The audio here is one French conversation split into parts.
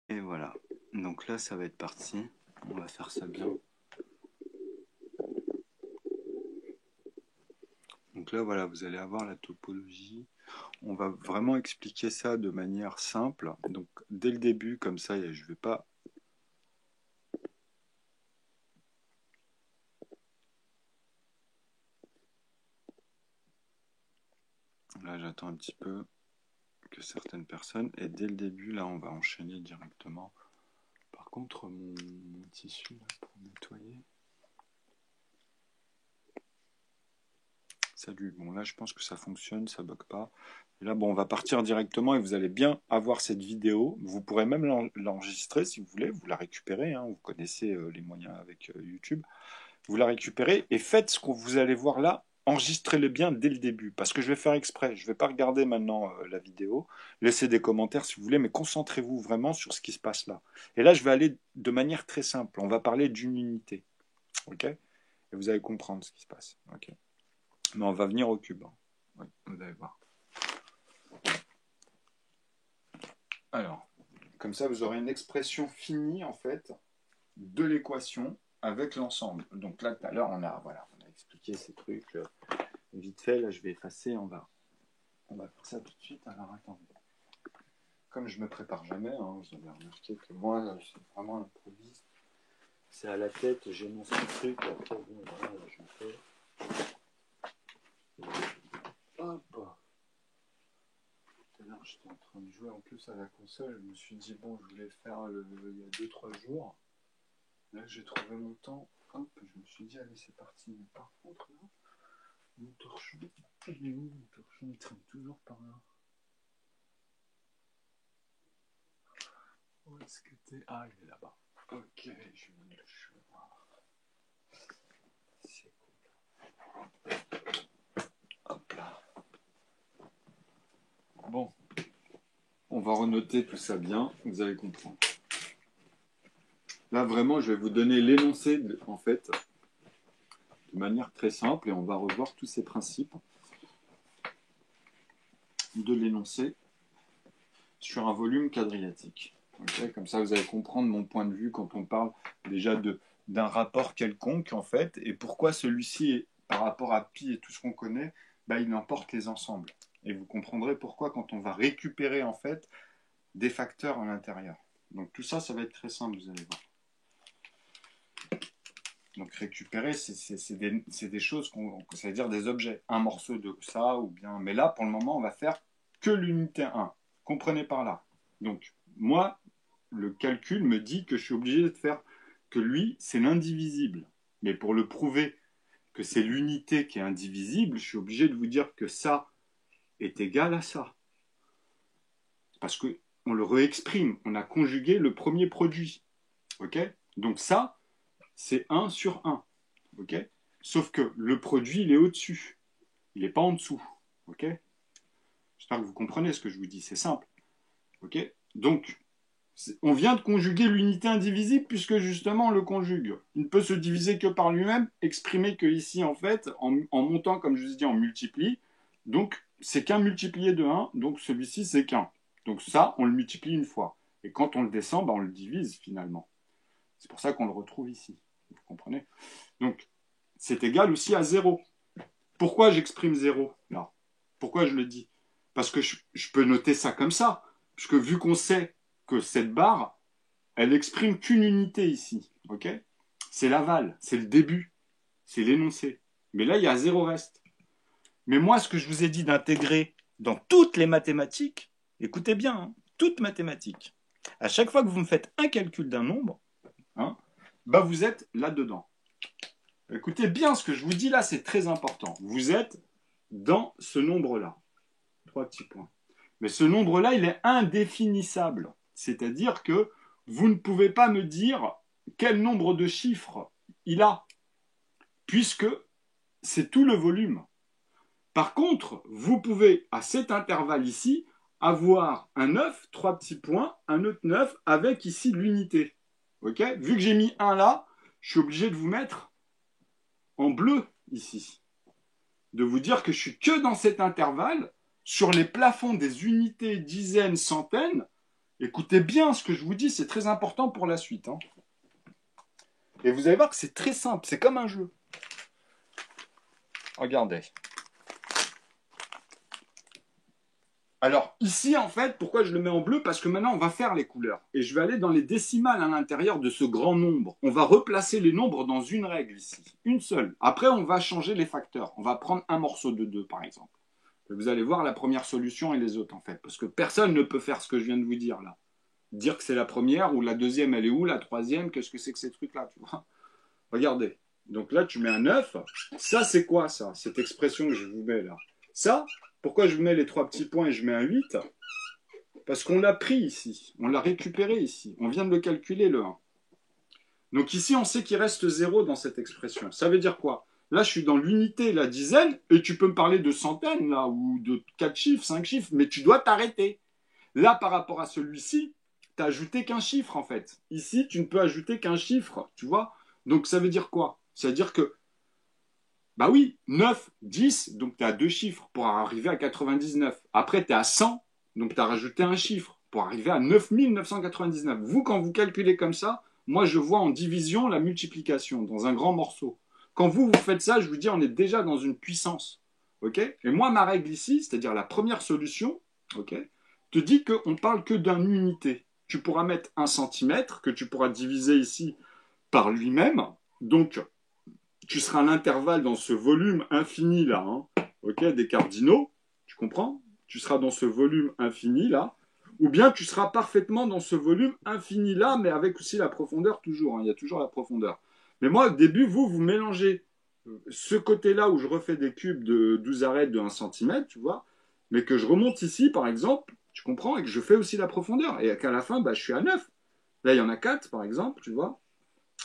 Et voilà. Donc là, ça va être parti. On va faire ça bien. Donc là, voilà, vous allez avoir la topologie. On va vraiment expliquer ça de manière simple. Donc dès le début, comme ça, je vais pas... Là, j'attends un petit peu que certaines personnes... Et dès le début, là, on va enchaîner directement. Par contre, mon tissu, là, pour nettoyer... Salut, bon là je pense que ça fonctionne, ça bug pas. Et là bon on va partir directement et vous allez bien avoir cette vidéo. Vous pourrez même l'enregistrer si vous voulez, vous la récupérez, hein, vous connaissez les moyens avec YouTube. Vous la récupérez et faites ce que vous allez voir là, enregistrez-le bien dès le début. Parce que je vais faire exprès, je ne vais pas regarder maintenant la vidéo, laissez des commentaires si vous voulez, mais concentrez-vous vraiment sur ce qui se passe là. Et là je vais aller de manière très simple, on va parler d'une unité. Ok? Et vous allez comprendre ce qui se passe. Ok? Mais on va venir au cube. Oui, vous allez voir. Alors, comme ça, vous aurez une expression finie, en fait, de l'équation avec l'ensemble. Donc là, tout à l'heure, voilà, on a expliqué ces trucs. Vite fait, là, je vais effacer, on va faire ça tout de suite. Alors, attendez. Comme je me prépare jamais, hein, vous avez remarqué que moi, c'est vraiment l'improviste. C'est à la tête, j'énonce un truc, après, bon, voilà, je me fais... Hop. Tout à l'heure, j'étais en train de jouer en plus à la console. Je me suis dit, bon, je voulais faire il y a 2-3 jours. Là, j'ai trouvé mon temps. Hop, je me suis dit, allez, c'est parti. Mais par contre, là, mon torchon, il est où mon torchon? Il traîne toujours par là. Où est-ce que t'es? Ah, il est là-bas. Ok, je vais voir. C'est cool. Hop là. Bon, on va renoter tout ça bien. Vous allez comprendre. Là, vraiment, je vais vous donner l'énoncé, en fait, de manière très simple, et on va revoir tous ces principes de l'énoncé sur un volume quadrillatique. Okay, comme ça, vous allez comprendre mon point de vue quand on parle déjà d'un rapport quelconque, en fait, et pourquoi celui-ci, par rapport à pi et tout ce qu'on connaît, bah, il emporte les ensembles. Et vous comprendrez pourquoi quand on va récupérer, en fait, des facteurs à l'intérieur. Donc tout ça, ça va être très simple, vous allez voir. Donc récupérer, c'est des choses, ça veut dire des objets. Un morceau de ça, ou bien... Mais là, pour le moment, on va faire que l'unité 1. Comprenez par là. Donc, moi, le calcul me dit que je suis obligé de faire que lui, c'est l'indivisible. Mais pour le prouver que c'est l'unité qui est indivisible, je suis obligé de vous dire que ça est égal à ça. Parce qu'on le réexprime. On a conjugué le premier produit. Ok? Donc ça, c'est 1 sur 1. Ok? Sauf que le produit, il est au-dessus. Il n'est pas en dessous. Ok? J'espère que vous comprenez ce que je vous dis. C'est simple. Ok? Donc, on vient de conjuguer l'unité indivisible puisque justement on le conjugue. Il ne peut se diviser que par lui-même, exprimer que ici en fait, en montant comme je vous ai dit, en multiplie. Donc, c'est qu'un multiplié de 1, donc celui-ci c'est qu'un. Donc ça, on le multiplie une fois. Et quand on le descend, bah, on le divise finalement. C'est pour ça qu'on le retrouve ici. Vous comprenez? Donc, c'est égal aussi à 0. Pourquoi j'exprime 0 là? Pourquoi je le dis? Parce que je peux noter ça comme ça. Puisque vu qu'on sait que cette barre, elle exprime qu'une unité ici. Ok? C'est l'aval, c'est le début, c'est l'énoncé. Mais là, il y a 0 reste. Mais moi, ce que je vous ai dit d'intégrer dans toutes les mathématiques, écoutez bien, hein, toutes mathématiques, à chaque fois que vous me faites un calcul d'un nombre, hein, bah vous êtes là-dedans. Écoutez bien ce que je vous dis là, c'est très important. Vous êtes dans ce nombre-là. 3 petits points. Mais ce nombre-là, il est indéfinissable. C'est-à-dire que vous ne pouvez pas me dire quel nombre de chiffres il a, puisque c'est tout le volume. Par contre, vous pouvez, à cet intervalle ici, avoir un 9, 3 petits points, un autre 9, avec ici l'unité. Okay? Vu que j'ai mis 1 là, je suis obligé de vous mettre en bleu ici. De vous dire que je suis que dans cet intervalle, sur les plafonds des unités, dizaines, centaines, Écoutez bien ce que je vous dis, c'est très important pour la suite, hein. Et vous allez voir que c'est très simple, c'est comme un jeu. Regardez. Alors ici, en fait, pourquoi je le mets en bleu? Parce que maintenant, on va faire les couleurs. Et je vais aller dans les décimales à l'intérieur de ce grand nombre. On va replacer les nombres dans une règle ici. Une seule. Après, on va changer les facteurs. On va prendre un morceau de 2, par exemple. Et vous allez voir la première solution et les autres, en fait. Parce que personne ne peut faire ce que je viens de vous dire, là. Dire que c'est la première, ou la deuxième, elle est où? La troisième, qu'est-ce que c'est que ces trucs-là, tu vois? Regardez. Donc là, tu mets un 9. Ça, c'est quoi, ça? Cette expression que je vous mets là. Ça, pourquoi je mets les 3 petits points et je mets un 8? Parce qu'on l'a pris ici. On l'a récupéré ici. On vient de le calculer, le 1. Donc ici, on sait qu'il reste 0 dans cette expression. Ça veut dire quoi? Là, je suis dans l'unité, la dizaine, et tu peux me parler de centaines, là, ou de 4 chiffres, 5 chiffres, mais tu dois t'arrêter. Là, par rapport à celui-ci, tu n'as ajouté qu'un chiffre, en fait. Ici, tu ne peux ajouter qu'un chiffre, tu vois? Donc ça veut dire quoi? Ça veut dire que, bah oui, 9, 10, donc tu as 2 chiffres pour arriver à 99. Après, tu es à 100, donc tu as rajouté un chiffre pour arriver à 9999. Vous, quand vous calculez comme ça, moi, je vois en division la multiplication dans un grand morceau. Quand vous faites ça, je vous dis, on est déjà dans une puissance. Ok? Et moi, ma règle ici, c'est-à-dire la première solution, ok, te dit qu'on parle que d'une unité. Tu pourras mettre 1 centimètre, que tu pourras diviser ici par lui-même. Donc, tu seras à l'intervalle dans ce volume infini là, hein, ok, des cardinaux, tu comprends? Tu seras dans ce volume infini là, ou bien tu seras parfaitement dans ce volume infini là, mais avec aussi la profondeur toujours, hein, il y a toujours la profondeur. Mais moi, au début, vous mélangez ce côté-là où je refais des cubes de 12 arêtes de 1 centimètre, tu vois, mais que je remonte ici, par exemple, tu comprends, et que je fais aussi la profondeur, et qu'à la fin, bah, je suis à 9. Là, il y en a 4, par exemple, tu vois.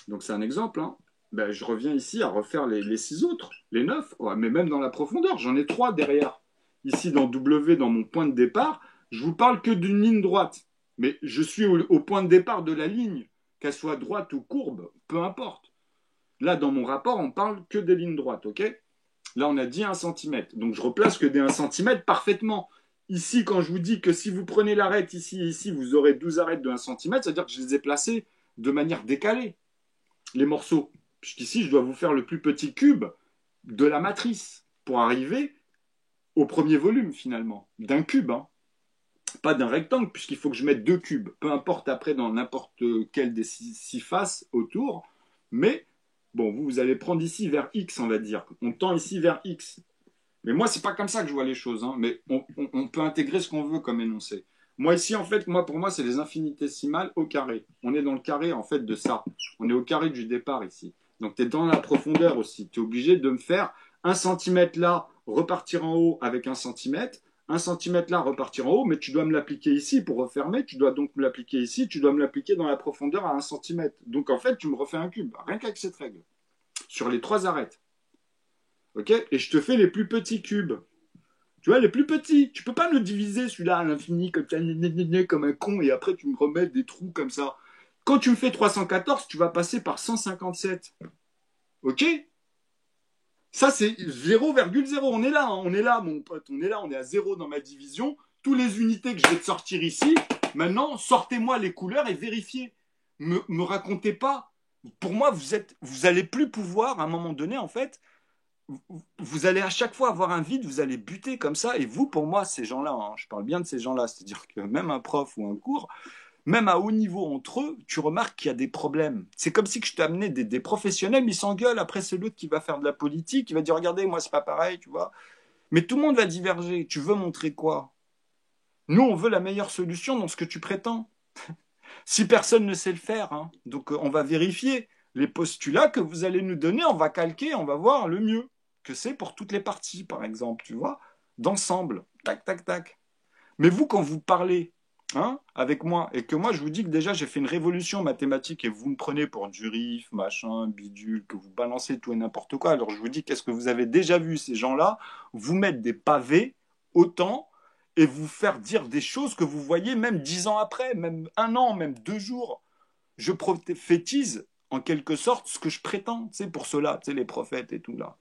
Donc c'est un exemple, hein. Ben, je reviens ici à refaire les 6 autres, les 9, quoi. Mais même dans la profondeur, j'en ai 3 derrière. Ici, dans W, dans mon point de départ, je vous parle que d'une ligne droite. Mais je suis au point de départ de la ligne, qu'elle soit droite ou courbe, peu importe. Là, dans mon rapport, on parle que des lignes droites, ok? Là, on a dit 1 centimètre. Donc, je replace que des 1 centimètre parfaitement. Ici, quand je vous dis que si vous prenez l'arête ici et ici, vous aurez 12 arêtes de 1 centimètre, c'est-à-dire que je les ai placées de manière décalée, les morceaux. Puisqu'ici, je dois vous faire le plus petit cube de la matrice pour arriver au premier volume, finalement. D'un cube, hein. Pas d'un rectangle, puisqu'il faut que je mette 2 cubes. Peu importe après dans n'importe quel des 6 faces autour. Mais, bon, vous allez prendre ici vers X, on va dire. On tend ici vers X. Mais moi, c'est pas comme ça que je vois les choses, hein. Mais on peut intégrer ce qu'on veut comme énoncé. Moi, ici, en fait, pour moi, c'est les infinitésimales au carré. On est dans le carré, en fait, de ça. On est au carré du départ, ici. Donc, tu es dans la profondeur aussi. Tu es obligé de me faire 1 centimètre là, repartir en haut avec 1 centimètre. 1 centimètre là, repartir en haut, mais tu dois me l'appliquer ici pour refermer. Tu dois donc me l'appliquer ici. Tu dois me l'appliquer dans la profondeur à 1 centimètre. Donc, en fait, tu me refais un cube. Rien qu'avec cette règle. Sur les 3 arêtes. Ok? Et je te fais les plus petits cubes. Tu vois, les plus petits. Tu peux pas me le diviser, celui-là, à l'infini, comme ça, comme un con, et après tu me remets des trous comme ça. Quand tu me fais 314, tu vas passer par 157. Ok? Ça, c'est 0,0. On est là, hein, on est là, mon pote. On est là, on est à 0 dans ma division. Tous les unités que je vais te sortir ici, maintenant, sortez-moi les couleurs et vérifiez. Me racontez pas. Pour moi, vous allez plus pouvoir, à un moment donné, en fait, vous allez à chaque fois avoir un vide, vous allez buter comme ça. Et vous, pour moi, ces gens-là, hein, je parle bien de ces gens-là, c'est-à-dire que même un prof ou un cours, même à haut niveau entre eux, tu remarques qu'il y a des problèmes. C'est comme si que je t'amenais des professionnels, ils s'engueulent. Après, c'est l'autre qui va faire de la politique, qui va dire, regardez, moi, c'est pas pareil, tu vois. Mais tout le monde va diverger. Tu veux montrer quoi? Nous, on veut la meilleure solution dans ce que tu prétends. Si personne ne sait le faire, hein, donc on va vérifier les postulats que vous allez nous donner, on va calquer, on va voir le mieux que c'est pour toutes les parties, par exemple, tu vois, d'ensemble, tac, tac, tac. Mais vous, quand vous parlez, hein, avec moi, et que moi, je vous dis que déjà, j'ai fait une révolution mathématique et vous me prenez pour du rif, machin, bidule, que vous balancez tout et n'importe quoi, alors je vous dis, qu'est-ce que vous avez déjà vu, ces gens-là, vous mettre des pavés autant et vous faire dire des choses que vous voyez même 10 ans après, même 1 an, même 2 jours. Je prophétise, en quelque sorte, ce que je prétends, tu sais, pour ceux-là, tu sais, les prophètes et tout, là.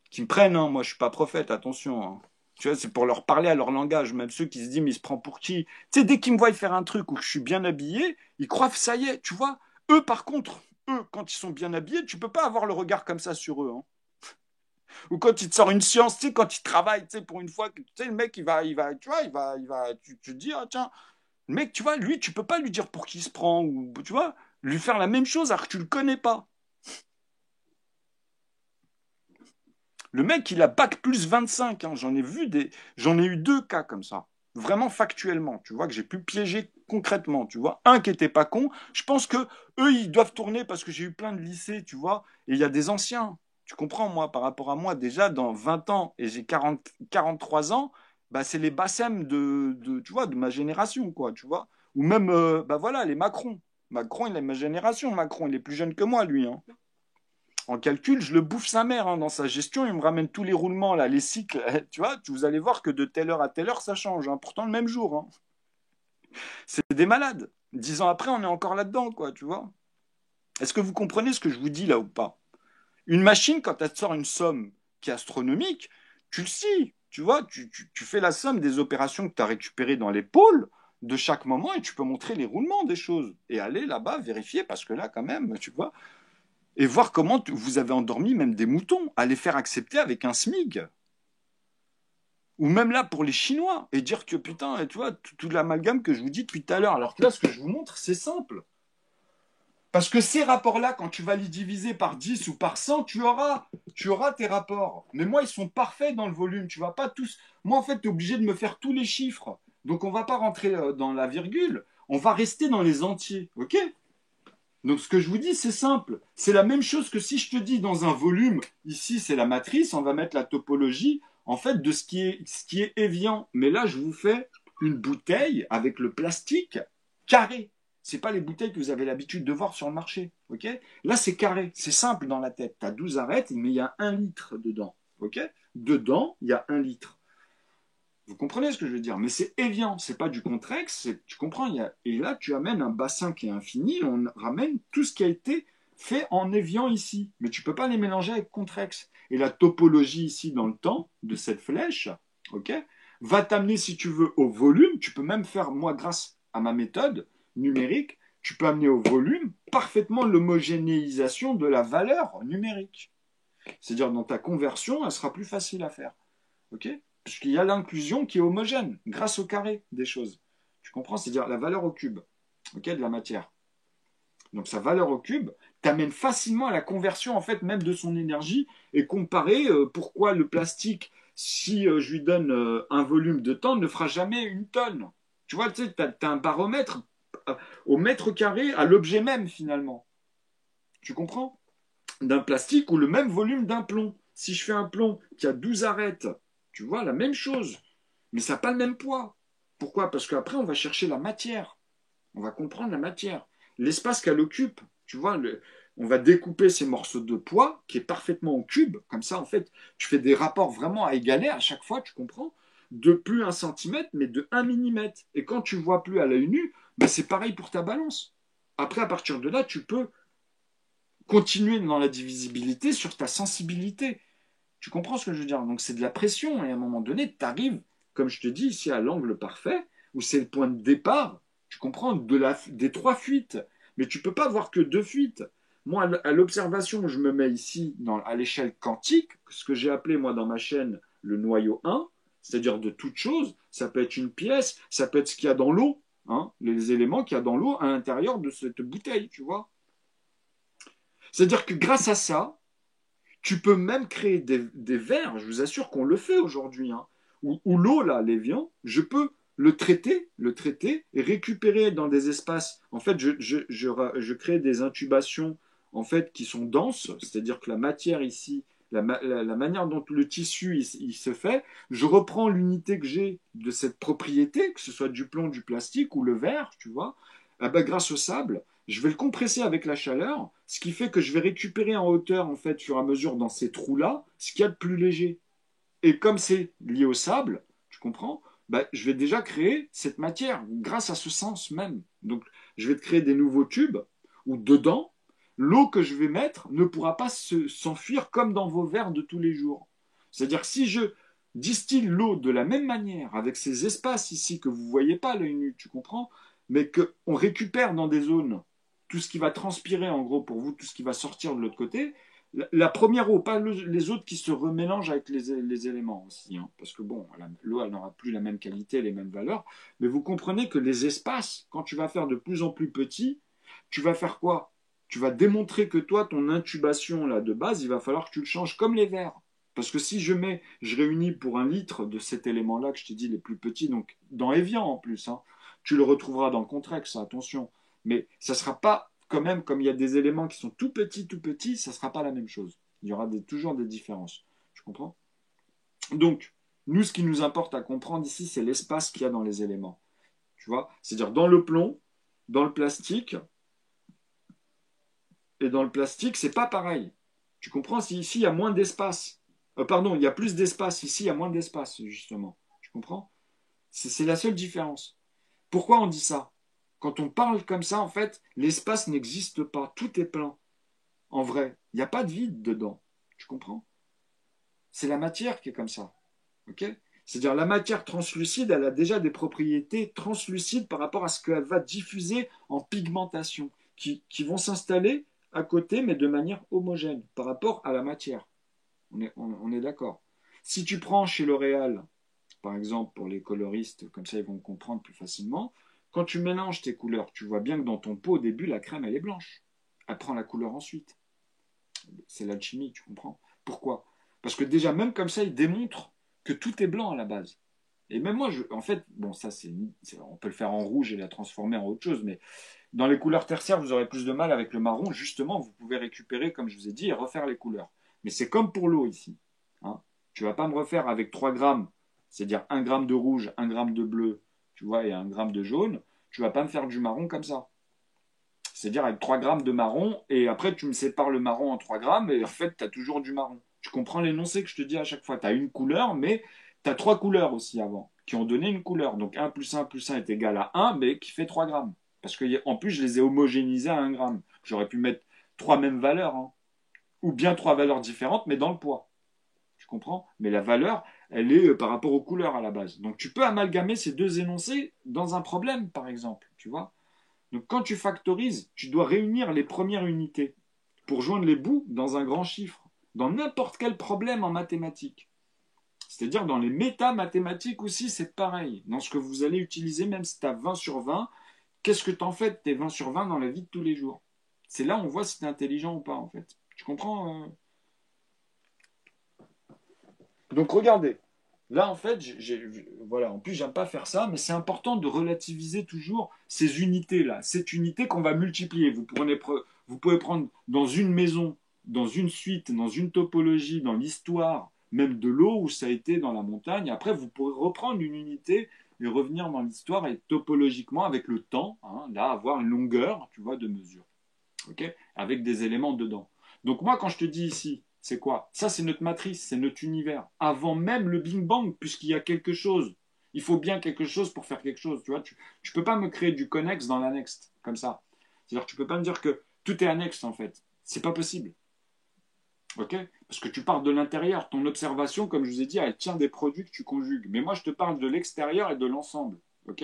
Qui me prennent, hein, moi je suis pas prophète, attention, hein. Tu vois, c'est pour leur parler à leur langage, même ceux qui se disent, mais il se prend pour qui? Tu sais, dès qu'ils me voient faire un truc où je suis bien habillé, ils croient que ça y est, tu vois. Eux, par contre, eux, quand ils sont bien habillés, tu peux pas avoir le regard comme ça sur eux, hein. Ou quand il te sort une science, tu sais, quand il travaille, tu sais, pour une fois, tu sais, le mec, tu vois, tu te dis, ah, tiens, le mec, tu vois, lui, tu peux pas lui dire pour qui il se prend, ou, tu vois, lui faire la même chose alors que tu le connais pas. Le mec, il a bac plus 25, hein. J'en ai eu deux cas comme ça. Vraiment factuellement, tu vois, que j'ai pu piéger concrètement, tu vois. Un qui était pas con, je pense que eux, ils doivent tourner parce que j'ai eu plein de lycées, tu vois, et il y a des anciens. Tu comprends, moi, par rapport à moi, déjà, dans 20 ans, et j'ai 43 ans, bah, c'est les bassem tu vois, de ma génération, quoi, tu vois. Ou même, bah voilà, les Macron. Macron, il est ma génération, Macron, il est plus jeune que moi, lui, hein. En calcul, je le bouffe sa mère, hein, dans sa gestion. Il me ramène tous les roulements, là, les cycles. Tu vois, vous allez voir que de telle heure à telle heure, ça change, hein. Pourtant, le même jour, hein. C'est des malades. 10 ans après, on est encore là-dedans, quoi, tu vois. Est-ce que vous comprenez ce que je vous dis là ou pas? Une machine, quand elle te sort une somme qui est astronomique, tu le sais. Tu vois, tu fais la somme des opérations que tu as récupérées dans les pôles de chaque moment et tu peux montrer les roulements des choses. Et aller là-bas vérifier parce que là, quand même, tu vois, et voir comment vous avez endormi même des moutons, à les faire accepter avec un SMIG. Ou même là pour les Chinois, et dire que putain, tu vois, tout l'amalgame que je vous dis depuis tout à l'heure. Alors que là, ce que je vous montre, c'est simple. Parce que ces rapports-là, quand tu vas les diviser par 10 ou par 100, tu auras tes rapports. Mais moi, ils sont parfaits dans le volume. Tu vas pas tous. Moi, en fait, tu es obligé de me faire tous les chiffres. Donc, on va pas rentrer dans la virgule. On va rester dans les entiers. OK? Donc ce que je vous dis, c'est simple. C'est la même chose que si je te dis dans un volume, ici c'est la matrice, on va mettre la topologie en fait de ce qui est Evian. Mais là, je vous fais une bouteille avec le plastique carré. C'est pas les bouteilles que vous avez l'habitude de voir sur le marché. Ok? Là, c'est carré. C'est simple dans la tête. Tu as 12 arêtes, mais il y a 1 litre dedans. Ok? Dedans, il y a 1 litre. Vous comprenez ce que je veux dire? Mais c'est Evian, c'est pas du Contrex, tu comprends? Et là, tu amènes un bassin qui est infini, on ramène tout ce qui a été fait en Evian ici. Mais tu peux pas les mélanger avec Contrex. Et la topologie ici dans le temps de cette flèche, ok, va t'amener, si tu veux, au volume. Tu peux même faire, moi, grâce à ma méthode numérique, tu peux amener au volume parfaitement l'homogénéisation de la valeur numérique. C'est-à-dire, dans ta conversion, elle sera plus facile à faire. Ok? Parce qu'il y a l'inclusion qui est homogène grâce au carré des choses. Tu comprends? C'est-à-dire la valeur au cube, ok, de la matière. Donc sa valeur au cube t'amène facilement à la conversion en fait même de son énergie et comparer pourquoi le plastique, si je lui donne un volume de temps, ne fera jamais une tonne. Tu vois, tu sais, as un baromètre au mètre carré à l'objet même finalement. Tu comprends? D'un plastique ou le même volume d'un plomb. Si je fais un plomb qui a 12 arêtes, tu vois, la même chose, mais ça n'a pas le même poids. Pourquoi? Parce qu'après, on va chercher la matière. On va comprendre la matière. L'espace qu'elle occupe, tu vois, on va découper ces morceaux de poids qui est parfaitement au cube. Comme ça, en fait, tu fais des rapports vraiment à égaler à chaque fois, tu comprends? De plus 1 centimètre, mais de 1 millimètre. Et quand tu vois plus à l'œil nu, ben c'est pareil pour ta balance. Après, à partir de là, tu peux continuer dans la divisibilité sur ta sensibilité. Tu comprends ce que je veux dire? Donc c'est de la pression et à un moment donné, tu arrives, comme je te dis ici, à l'angle parfait, où c'est le point de départ, tu comprends, des 3 fuites. Mais tu ne peux pas voir que 2 fuites. Moi, à l'observation, je me mets ici à l'échelle quantique, ce que j'ai appelé moi dans ma chaîne le noyau 1, c'est-à-dire de toute chose. Ça peut être une pièce, ça peut être ce qu'il y a dans l'eau, hein, les éléments qu'il y a dans l'eau à l'intérieur de cette bouteille, tu vois. C'est-à-dire que grâce à ça, tu peux même créer des verres, je vous assure qu'on le fait aujourd'hui, hein, où l'eau, là, l'évian, je peux le traiter et récupérer dans des espaces. En fait, je crée des intubations en fait, qui sont denses, c'est-à-dire que la matière ici, la manière dont le tissu il se fait, je reprends l'unité que j'ai de cette propriété, que ce soit du plomb, du plastique ou le verre, tu vois, ah ben, grâce au sable, je vais le compresser avec la chaleur, ce qui fait que je vais récupérer en hauteur, en fait, au fur et à mesure, dans ces trous-là, ce qu'il y a de plus léger. Et comme c'est lié au sable, tu comprends, bah, je vais déjà créer cette matière grâce à ce sens même. Donc, je vais te créer des nouveaux tubes où dedans, l'eau que je vais mettre ne pourra pas s'enfuir comme dans vos verres de tous les jours. C'est-à-dire que si je distille l'eau de la même manière, avec ces espaces ici que vous ne voyez pas à l'œil nu, tu comprends, mais qu'on récupère dans des zones tout ce qui va transpirer, en gros, pour vous, tout ce qui va sortir de l'autre côté, la première eau, pas les autres qui se remélangent avec les éléments aussi, hein, parce que bon, l'eau, elle n'aura plus la même qualité, les mêmes valeurs, mais vous comprenez que les espaces, quand tu vas faire de plus en plus petit, tu vas faire quoi? Tu vas démontrer que toi, ton intubation là de base, il va falloir que tu le changes comme les verres. Parce que si je réunis pour 1 litre de cet élément-là que je t'ai dit, les plus petits, donc dans Evian en plus, hein, tu le retrouveras dans le Contrex, attention. Mais ça ne sera pas quand même, comme il y a des éléments qui sont tout petits, ça ne sera pas la même chose. Il y aura toujours des différences. Tu comprends? Donc, nous, ce qui nous importe à comprendre ici, c'est l'espace qu'il y a dans les éléments. Tu vois? C'est-à-dire dans le plomb, dans le plastique, et dans le plastique, c'est pas pareil. Tu comprends? Si ici, il y a moins d'espace. Pardon, il y a plus d'espace. Ici, il y a moins d'espace, justement. Tu comprends? C'est la seule différence. Pourquoi on dit ça? Quand on parle comme ça, en fait, l'espace n'existe pas. Tout est plein. En vrai, il n'y a pas de vide dedans. Tu comprends? C'est la matière qui est comme ça. Ok? C'est-à-dire la matière translucide, elle a déjà des propriétés translucides par rapport à ce qu'elle va diffuser en pigmentation, qui vont s'installer à côté, mais de manière homogène par rapport à la matière. On est d'accord. Si tu prends chez L'Oréal, par exemple, pour les coloristes, comme ça ils vont comprendre plus facilement, quand tu mélanges tes couleurs, tu vois bien que dans ton pot, au début, la crème, elle est blanche. Elle prend la couleur ensuite. C'est l'alchimie, tu comprends? Pourquoi? Parce que déjà, même comme ça, ils démontrent que tout est blanc à la base. Et même moi, en fait, bon, ça, on peut le faire en rouge et la transformer en autre chose, mais dans les couleurs tertiaires, vous aurez plus de mal avec le marron. Justement, vous pouvez récupérer, comme je vous ai dit, et refaire les couleurs. Mais c'est comme pour l'eau ici. Hein. Tu ne vas pas me refaire avec 3 grammes, c'est-à-dire 1 gramme de rouge, 1 gramme de bleu, tu vois, et 1 gramme de jaune. Tu ne vas pas me faire du marron comme ça. C'est-à-dire avec 3 grammes de marron, et après tu me sépares le marron en 3 grammes, et en fait, tu as toujours du marron. Tu comprends l'énoncé que je te dis à chaque fois. Tu as une couleur, mais tu as 3 couleurs aussi avant, qui ont donné une couleur. Donc 1 plus 1 plus 1 est égal à 1, mais qui fait 3 grammes. Parce qu'en plus, je les ai homogénéisés à 1 gramme. J'aurais pu mettre 3 mêmes valeurs, hein. Ou bien 3 valeurs différentes, mais dans le poids. Tu comprends? Mais la valeur, elle est par rapport aux couleurs à la base. Donc tu peux amalgamer ces deux énoncés dans un problème, par exemple. Tu vois? Donc quand tu factorises, tu dois réunir les premières unités pour joindre les bouts dans un grand chiffre, dans n'importe quel problème en mathématiques. C'est-à-dire dans les méta-mathématiques aussi, c'est pareil. Dans ce que vous allez utiliser, même si tu as 20 sur 20, qu'est-ce que tu en fais de tes 20 sur 20 dans la vie de tous les jours? C'est là où on voit si tu es intelligent ou pas, en fait. Tu comprends? Donc regardez, là en fait, voilà, en plus j'aime pas faire ça, mais c'est important de relativiser toujours ces unités-là, cette unité qu'on va multiplier. Vous pouvez prendre dans une maison, dans une suite, dans une topologie, dans l'histoire, même de l'eau où ça a été dans la montagne. Après, vous pourrez reprendre une unité et revenir dans l'histoire et topologiquement avec le temps, hein, là avoir une longueur, tu vois, de mesure, ok, avec des éléments dedans. Donc moi, quand je te dis ici, c'est quoi? Ça, c'est notre matrice, c'est notre univers. Avant même le Big Bang, puisqu'il y a quelque chose. Il faut bien quelque chose pour faire quelque chose. Tu vois, tu peux pas me créer du connexe dans l'annexe, comme ça. C'est-à-dire, tu peux pas me dire que tout est annexe, en fait. C'est pas possible. Ok? Parce que tu pars de l'intérieur. Ton observation, comme je vous ai dit, elle tient des produits que tu conjugues. Mais moi, je te parle de l'extérieur et de l'ensemble. Ok?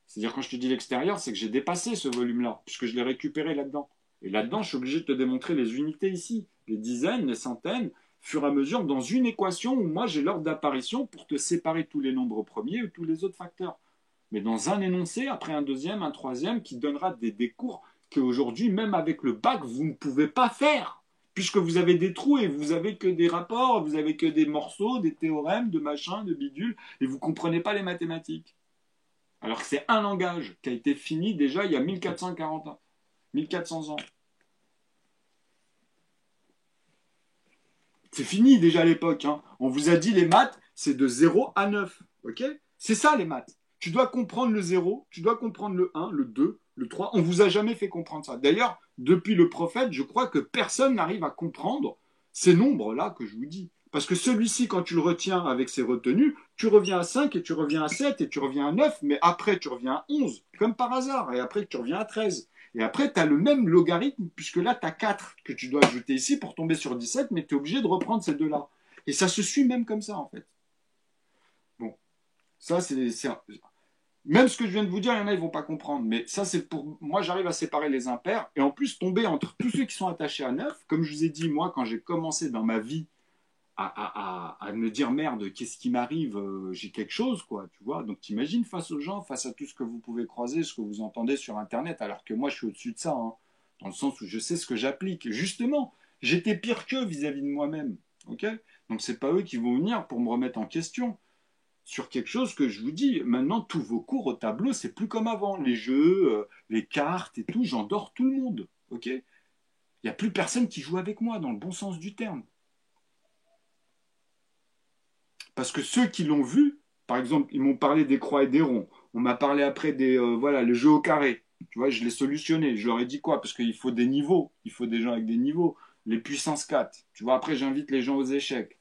C'est-à-dire, quand je te dis l'extérieur, c'est que j'ai dépassé ce volume-là, puisque je l'ai récupéré là-dedans. Et là-dedans, je suis obligé de te démontrer les unités ici, les dizaines, les centaines, fur et à mesure, dans une équation où moi j'ai l'ordre d'apparition pour te séparer tous les nombres premiers ou tous les autres facteurs. Mais dans un énoncé, après un deuxième, un troisième, qui donnera des cours qu'aujourd'hui, même avec le bac, vous ne pouvez pas faire. Puisque vous avez des trous et vous avez que des rapports, vous avez que des morceaux, des théorèmes, de machins, de bidules, et vous ne comprenez pas les mathématiques. Alors que c'est un langage qui a été fini déjà il y a 1440 ans, 1400 ans. C'est fini déjà à l'époque. Hein. On vous a dit les maths, c'est de 0 à 9. Ok? C'est ça les maths. Tu dois comprendre le 0, tu dois comprendre le 1, le 2, le 3. On vous a jamais fait comprendre ça. D'ailleurs, depuis le prophète, je crois que personne n'arrive à comprendre ces nombres-là que je vous dis. Parce que celui-ci, quand tu le retiens avec ses retenues, tu reviens à 5 et tu reviens à 7 et tu reviens à 9, mais après tu reviens à 11, comme par hasard, et après tu reviens à 13. Et après, tu as le même logarithme, puisque là, tu as 4 que tu dois ajouter ici pour tomber sur 17, mais tu es obligé de reprendre ces deux-là. Et ça se suit même comme ça, en fait. Ça, même ce que je viens de vous dire, il y en a, ils vont pas comprendre. Mais ça, c'est pour moi, j'arrive à séparer les impairs et en plus tomber entre tous ceux qui sont attachés à 9. Comme je vous ai dit, moi, quand j'ai commencé dans ma vie à me dire merde, qu'est-ce qui m'arrive, j'ai quelque chose, quoi, tu vois. Donc t'imagines face aux gens, face à tout ce que vous pouvez croiser, ce que vous entendez sur Internet, alors que moi, je suis au-dessus de ça, hein, dans le sens où je sais ce que j'applique. Justement, j'étais pire qu'eux vis-à-vis de moi-même, ok. Donc c'est pas eux qui vont venir pour me remettre en question sur quelque chose que je vous dis, maintenant tous vos cours au tableau, c'est plus comme avant. Les jeux, les cartes et tout, j'endors tout le monde. Ok. Il n'y a plus personne qui joue avec moi dans le bon sens du terme. Parce que ceux qui l'ont vu, par exemple, ils m'ont parlé des croix et des ronds. On m'a parlé après des voilà, le jeu au carré. Tu vois, je l'ai solutionné. Je leur ai dit quoi? Parce qu'il faut des niveaux. Il faut des gens avec des niveaux. Les puissances 4. Tu vois, après, j'invite les gens aux échecs.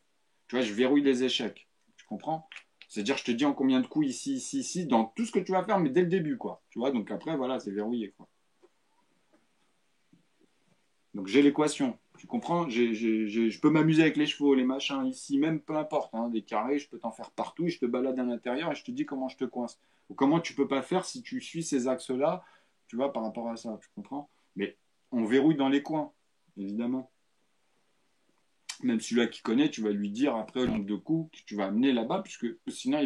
Tu vois, je verrouille les échecs. Tu comprends? C'est-à-dire, je te dis en combien de coups ici, ici, ici, dans tout ce que tu vas faire, mais dès le début, quoi. Tu vois, donc après, voilà, c'est verrouillé, quoi. Donc j'ai l'équation. Tu comprends? Je peux m'amuser avec les chevaux, les machins, ici, même peu importe, hein, des carrés, je peux t'en faire partout, et je te balade à l'intérieur et je te dis comment je te coince. Ou comment tu peux pas faire si tu suis ces axes-là, tu vois, par rapport à ça, tu comprends? Mais on verrouille dans les coins, évidemment. Même celui-là qui connaît, tu vas lui dire après le nombre de coups que tu vas amener là-bas, puisque sinon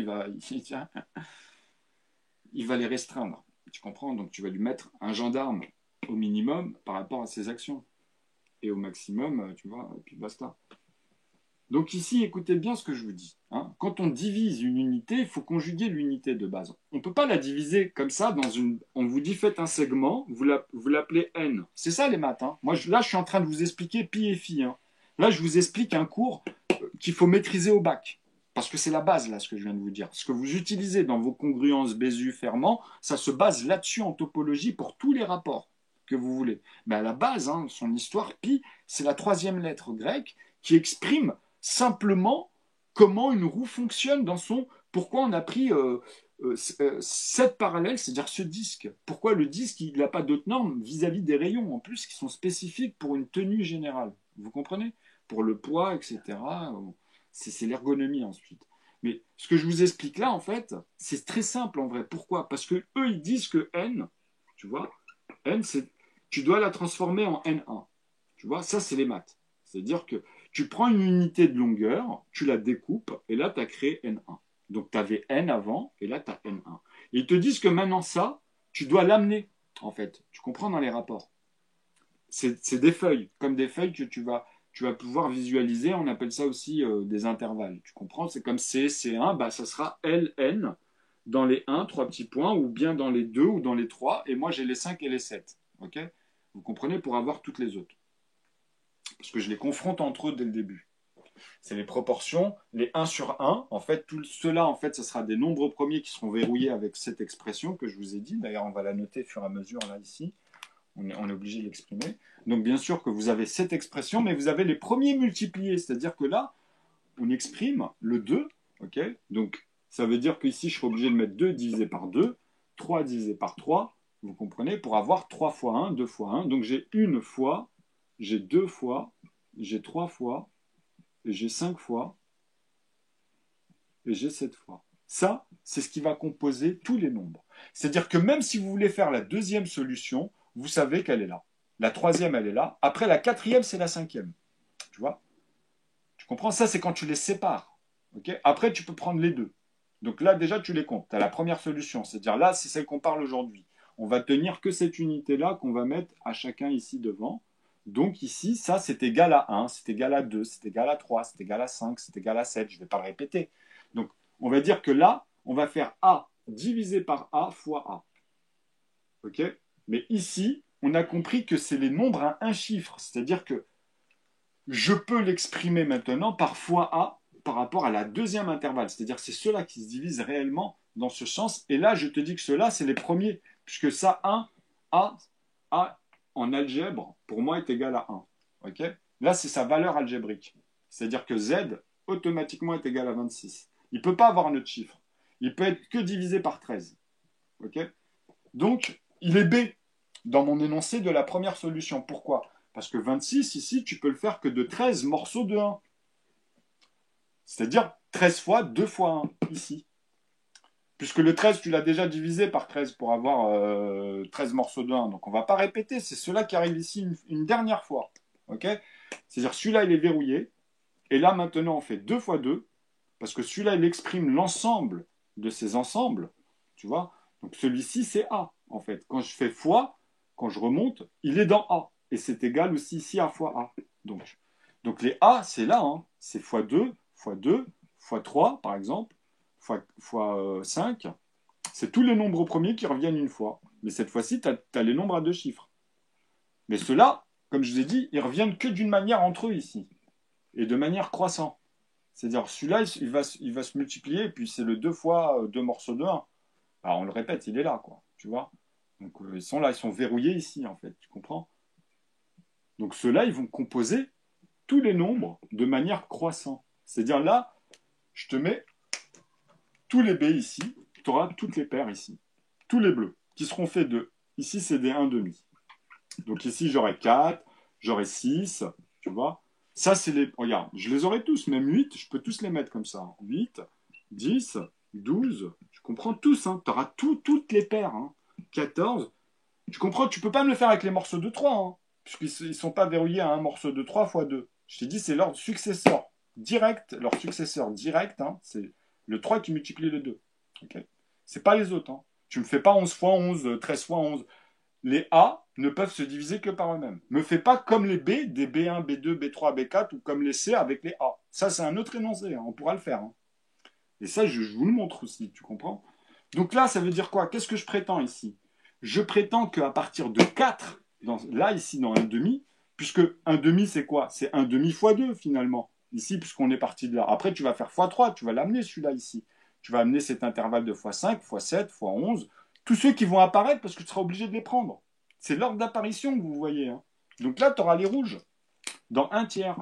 il va les restreindre. Tu comprends? Donc tu vas lui mettre un gendarme au minimum par rapport à ses actions. Et au maximum, tu vois, et puis basta. Donc ici, écoutez bien ce que je vous dis, hein. Quand on divise une unité, il faut conjuguer l'unité de base. On ne peut pas la diviser comme ça dans une... On vous dit faites un segment, vous l'appelez n. C'est ça les maths, hein. Moi, là, je suis en train de vous expliquer pi et phi, hein. Là, je vous explique un cours qu'il faut maîtriser au bac. Parce que c'est la base, là, ce que je viens de vous dire. Ce que vous utilisez dans vos congruences Bézu, Fermat, ça se base là-dessus en topologie pour tous les rapports que vous voulez. Mais à la base, hein, son histoire, pi, c'est la troisième lettre grecque qui exprime simplement comment une roue fonctionne dans son... Pourquoi on a pris 7 parallèles, c'est-à-dire ce disque. Pourquoi le disque, il n'a pas d'autres normes vis-à-vis des rayons, en plus, qui sont spécifiques pour une tenue générale. Vous comprenez? Pour le poids, etc. C'est l'ergonomie ensuite. Mais ce que je vous explique là, en fait, c'est très simple en vrai. Pourquoi? Parce que eux, ils disent que n, tu vois, n, c'est, tu dois la transformer en n1. Tu vois, ça, c'est les maths. C'est-à-dire que tu prends une unité de longueur, tu la découpes, et là, tu as créé n1. Donc, tu avais n avant, et là, tu as n1. Et ils te disent que maintenant, ça, tu dois l'amener, en fait. Tu comprends dans les rapports. C'est des feuilles, comme des feuilles que tu vas pouvoir visualiser. On appelle ça aussi des intervalles. Tu comprends? C'est comme C, C1, bah, ça sera LN dans les 1, 3 petits points, ou bien dans les 2 ou dans les 3. Et moi, j'ai les 5 et les 7. Ok? Vous comprenez? Pour avoir toutes les autres. Parce que je les confronte entre eux dès le début. C'est les proportions, les 1 sur 1. En fait, tout cela, en fait, ce sera des nombres premiers qui seront verrouillés avec cette expression que je vous ai dit. D'ailleurs, on va la noter au fur et à mesure, là, ici. On est obligé de l'exprimer. Donc, bien sûr que vous avez cette expression, mais vous avez les premiers multipliés. C'est-à-dire que là, on exprime le 2. Ok. Donc, ça veut dire qu'ici, je serai obligé de mettre 2 divisé par 2, 3 divisé par 3. Vous comprenez? Pour avoir 3 fois 1, 2 fois 1. Donc, j'ai une fois, j'ai 2 fois, j'ai 3 fois, et j'ai 5 fois, et j'ai 7 fois. Ça, c'est ce qui va composer tous les nombres. C'est-à-dire que même si vous voulez faire la deuxième solution, vous savez qu'elle est là. La troisième, elle est là. Après, la quatrième, c'est la cinquième. Tu vois? Tu comprends? Ça, c'est quand tu les sépares. Okay. Après, tu peux prendre les deux. Donc là, déjà, tu les comptes. Tu as la première solution. C'est-à-dire là, c'est celle qu'on parle aujourd'hui. On va tenir que cette unité-là qu'on va mettre à chacun ici devant. Donc ici, ça, c'est égal à 1, c'est égal à 2, c'est égal à 3, c'est égal à 5, c'est égal à 7. Je ne vais pas le répéter. Donc, on va dire que là, on va faire A divisé par A fois A. OK? Mais ici, on a compris que c'est les nombres à un chiffre. C'est-à-dire que je peux l'exprimer maintenant par fois A par rapport à la deuxième intervalle. C'est-à-dire que c'est ceux-là qui se divisent réellement dans ce sens. Et là, je te dis que ceux-là, c'est les premiers. Puisque ça, 1, A en algèbre, pour moi, est égal à 1. OK? Là, c'est sa valeur algébrique. C'est-à-dire que Z, automatiquement, est égal à 26. Il ne peut pas avoir un autre chiffre. Il peut être que divisé par 13. OK? Donc, il est B dans mon énoncé de la première solution. Pourquoi? Parce que 26, ici, tu peux le faire que de 13 morceaux de 1. C'est-à-dire 13 fois 2 fois 1, ici. Puisque le 13, tu l'as déjà divisé par 13 pour avoir 13 morceaux de 1. Donc on ne va pas répéter, c'est cela qui arrive ici une dernière fois. Ok? C'est-à-dire celui-là, il est verrouillé. Et là, maintenant, on fait 2 fois 2, parce que celui-là, il exprime l'ensemble de ces ensembles. Tu vois? Donc celui-ci, c'est A, en fait. Quand je fais fois, quand je remonte, il est dans A. Et c'est égal aussi ici à fois A. Donc les A, c'est là. Hein. C'est fois 2, fois 2, fois 3, par exemple, fois 5. C'est tous les nombres premiers qui reviennent une fois. Mais cette fois-ci, tu as les nombres à 2 chiffres. Mais ceux-là, comme je vous ai dit, ils reviennent que d'une manière entre eux ici. Et de manière croissante. C'est-à-dire, celui-là, il va se multiplier, et puis c'est le 2 fois 2 morceaux de 1. Alors, on le répète, il est là, quoi. Tu vois? Donc, ils sont là, ils sont verrouillés ici, en fait. Tu comprends? Donc, ceux-là, ils vont composer tous les nombres de manière croissante. C'est-à-dire, là, je te mets tous les B ici, tu auras toutes les paires ici. Tous les bleus, qui seront faits de... Ici, c'est des 1,5. Donc, ici, j'aurai 4, j'aurai 6, tu vois? Ça, c'est les... Regarde, je les aurai tous, même 8, je peux tous les mettre comme ça. 8, 10, 12, tu comprends tous, hein. Tu auras toutes les paires. Hein. 14, tu comprends, tu peux pas me le faire avec les morceaux de 3, hein, puisqu'ils ne sont pas verrouillés à un morceau de 3 fois 2. Je t'ai dit, c'est leur successeur direct, hein, c'est le 3 qui multiplie le 2. Okay, c'est pas les autres. Hein. Tu me fais pas 11 fois 11, 13 fois 11. Les A ne peuvent se diviser que par eux-mêmes. Me fais pas comme les B, des B1, B2, B3, B4, ou comme les C avec les A. Ça, c'est un autre énoncé, hein, on pourra le faire. Hein. Et ça, je vous le montre aussi, tu comprends? Donc là, ça veut dire quoi? Qu'est-ce que je prétends ici? Je prétends qu'à partir de 4, là, ici, dans un demi, puisque un demi, c'est quoi? C'est un demi fois 2, finalement. Ici, puisqu'on est parti de là. Après, tu vas faire fois 3, tu vas l'amener, celui-là, ici. Tu vas amener cet intervalle de fois 5, fois 7, fois 11. Tous ceux qui vont apparaître, parce que tu seras obligé de les prendre. C'est l'ordre d'apparition que vous voyez. Hein. Donc là, tu auras les rouges dans un tiers.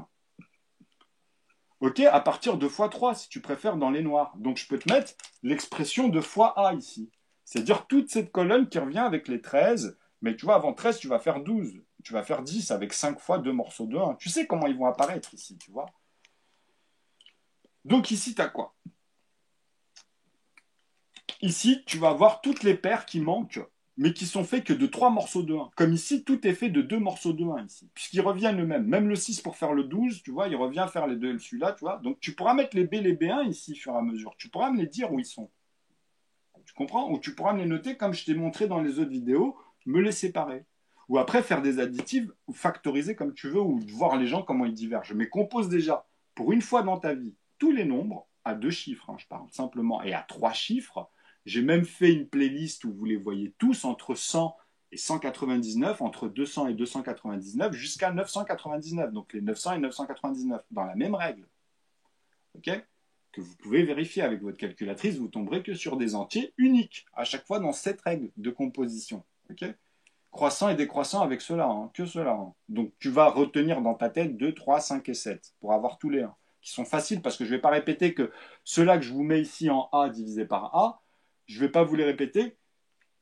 Ok, à partir de x3, si tu préfères, dans les noirs. Donc je peux te mettre l'expression de fois A ici. C'est-à-dire toute cette colonne qui revient avec les 13. Mais tu vois, avant 13, tu vas faire 12. Tu vas faire 10 avec 5 fois 2 morceaux de 1. Tu sais comment ils vont apparaître ici, tu vois. Donc ici, tu as quoi? Ici, tu vas avoir toutes les paires qui manquent, mais qui sont faits que de 3 morceaux de 1. Comme ici, tout est fait de 2 morceaux de 1 ici, puisqu'ils reviennent eux-mêmes. Même le 6 pour faire le 12, tu vois, il revient faire les deux et celui-là, tu vois. Donc tu pourras mettre les B, les B1 ici, au fur et à mesure. Tu pourras me les dire où ils sont. Tu comprends? Ou tu pourras me les noter comme je t'ai montré dans les autres vidéos, me les séparer. Ou après faire des additifs, ou factoriser comme tu veux, ou voir les gens comment ils divergent. Mais compose déjà, pour une fois dans ta vie, tous les nombres, à 2 chiffres, hein, je parle simplement, et à 3 chiffres. J'ai même fait une playlist où vous les voyez tous entre 100 et 199, entre 200 et 299, jusqu'à 999. Donc les 900 et 999, dans la même règle. Ok? Que vous pouvez vérifier avec votre calculatrice, vous tomberez que sur des entiers uniques, à chaque fois dans cette règle de composition. Okay, croissant et décroissant avec cela, hein, que cela. Hein. Donc tu vas retenir dans ta tête 2, 3, 5 et 7 pour avoir tous les 1, qui sont faciles parce que je ne vais pas répéter que ceux-là que je vous mets ici en A divisé par A, je ne vais pas vous les répéter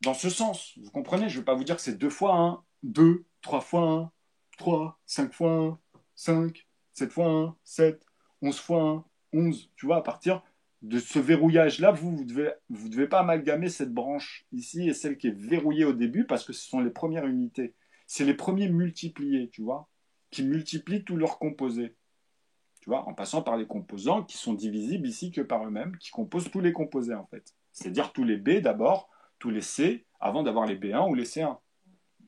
dans ce sens. Vous comprenez? Je ne vais pas vous dire que c'est 2 fois 1, 2, 3 fois 1, 3, 5 fois 1, 5, 7 fois 1, 7, 11 fois 1, 11. Tu vois, à partir de ce verrouillage-là, vous devez pas amalgamer cette branche ici et celle qui est verrouillée au début parce que ce sont les premières unités. C'est les premiers multipliés, tu vois, qui multiplient tous leurs composés. Tu vois, en passant par les composants qui sont divisibles ici que par eux-mêmes, qui composent tous les composés en fait. C'est-à-dire tous les B d'abord, tous les C avant d'avoir les B1 ou les C1.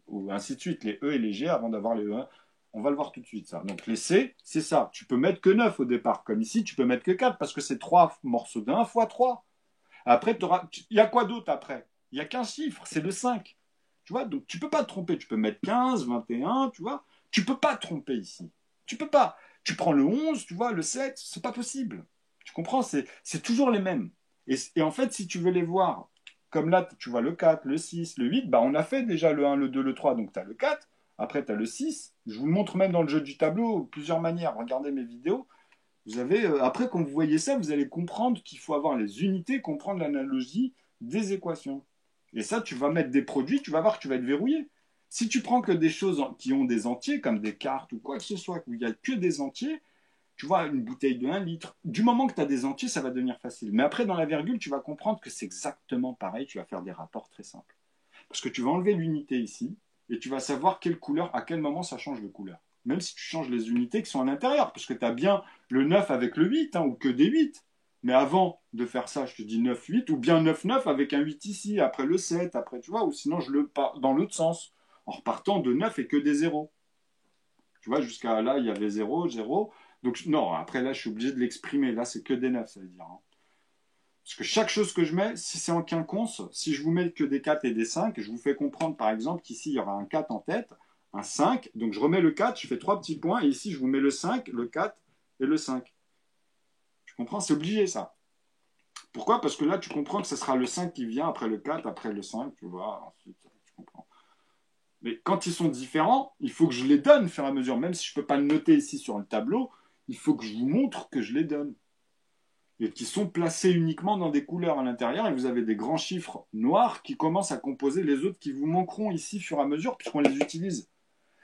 Ou ainsi de suite, les E et les G avant d'avoir les E1. On va le voir tout de suite, ça. Donc les C, c'est ça. Tu peux mettre que 9 au départ. Comme ici, tu peux mettre que 4 parce que c'est 3 morceaux d'1 fois 3. Après, il y a quoi d'autre après? Il n'y a qu'un chiffre, c'est le 5. Tu vois, donc tu peux pas te tromper. Tu peux mettre 15, 21, tu vois. Tu peux pas te tromper ici. Tu peux pas. Tu prends le 11, tu vois, le 7, c'est pas possible. Tu comprends? C'est toujours les mêmes. Et en fait, si tu veux les voir, comme là, tu vois le 4, le 6, le 8, bah on a fait déjà le 1, le 2, le 3, donc tu as le 4. Après, tu as le 6. Je vous le montre même dans le jeu du tableau, plusieurs manières. Regardez mes vidéos. Vous avez, après, quand vous voyez ça, vous allez comprendre qu'il faut avoir les unités, comprendre l'analogie des équations. Et ça, tu vas mettre des produits, tu vas voir que tu vas être verrouillé. Si tu prends que des choses qui ont des entiers, comme des cartes ou quoi que ce soit, où il n'y a que des entiers, tu vois, une bouteille de 1 litre. Du moment que tu as des entiers, ça va devenir facile. Mais après, dans la virgule, tu vas comprendre que c'est exactement pareil. Tu vas faire des rapports très simples. Parce que tu vas enlever l'unité ici et tu vas savoir quelle couleur, à quel moment ça change de couleur. Même si tu changes les unités qui sont à l'intérieur, parce que tu as bien le 9 avec le 8, hein, ou que des 8. Mais avant de faire ça, je te dis 9, 8, ou bien 9, 9 avec un 8 ici, après le 7, après, tu vois, ou sinon je le pars dans l'autre sens, en repartant de 9 et que des zéros. Tu vois, jusqu'à là, il y avait 0, 0. Donc, non, après là, je suis obligé de l'exprimer. Là, c'est que des 9, ça veut dire. Hein. Parce que chaque chose que je mets, si c'est en quinconce, si je vous mets que des 4 et des 5, je vous fais comprendre par exemple qu'ici il y aura un 4 en tête, un 5, donc je remets le 4, je fais 3 petits points, et ici je vous mets le 5, le 4 et le 5. Tu comprends? C'est obligé ça. Pourquoi? Parce que là tu comprends que ce sera le 5 qui vient après le 4, après le 5, tu vois, ensuite tu comprends. Mais quand ils sont différents, il faut que je les donne au fur et à mesure, même si je ne peux pas le noter ici sur le tableau, il faut que je vous montre que je les donne. Et qui sont placés uniquement dans des couleurs à l'intérieur, et vous avez des grands chiffres noirs qui commencent à composer les autres qui vous manqueront ici au fur et à mesure, puisqu'on les utilise.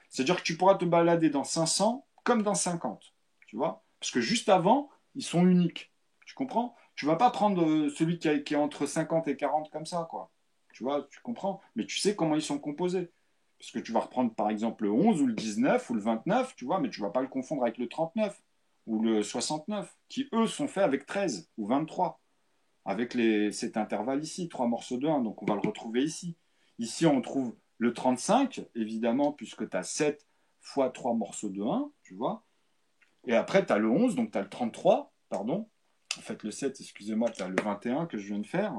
C'est-à-dire que tu pourras te balader dans 500 comme dans 50, tu vois, parce que juste avant, ils sont uniques, tu comprends? Tu vas pas prendre celui qui est entre 50 et 40 comme ça, quoi. Tu vois, tu comprends? Mais tu sais comment ils sont composés. Parce que tu vas reprendre par exemple le 11 ou le 19 ou le 29, tu vois, mais tu vas pas le confondre avec le 39 ou le 69, qui eux sont faits avec 13 ou 23, avec cet intervalle ici, 3 morceaux de 1, donc on va le retrouver ici. Ici on trouve le 35, évidemment, puisque tu as 7 fois 3 morceaux de 1, tu vois. Et après tu as le 11, donc tu as le 33, pardon. En fait le 7, excusez-moi, tu as le 21 que je viens de faire.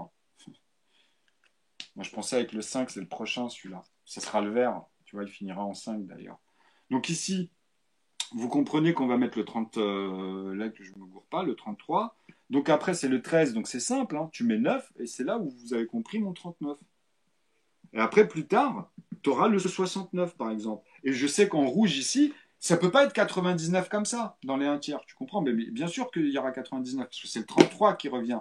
Moi je pensais avec le 5, c'est le prochain celui-là. Ce sera le vert, tu vois, il finira en 5 d'ailleurs. Donc ici, vous comprenez qu'on va mettre le 30, là que je ne me gourre pas, le 33. Donc après, c'est le 13, donc c'est simple, hein, tu mets 9, et c'est là où vous avez compris mon 39. Et après, plus tard, tu auras le 69, par exemple. Et je sais qu'en rouge ici, ça ne peut pas être 99 comme ça, dans les 1 tiers, tu comprends? Mais bien sûr qu'il y aura 99, parce que c'est le 33 qui revient,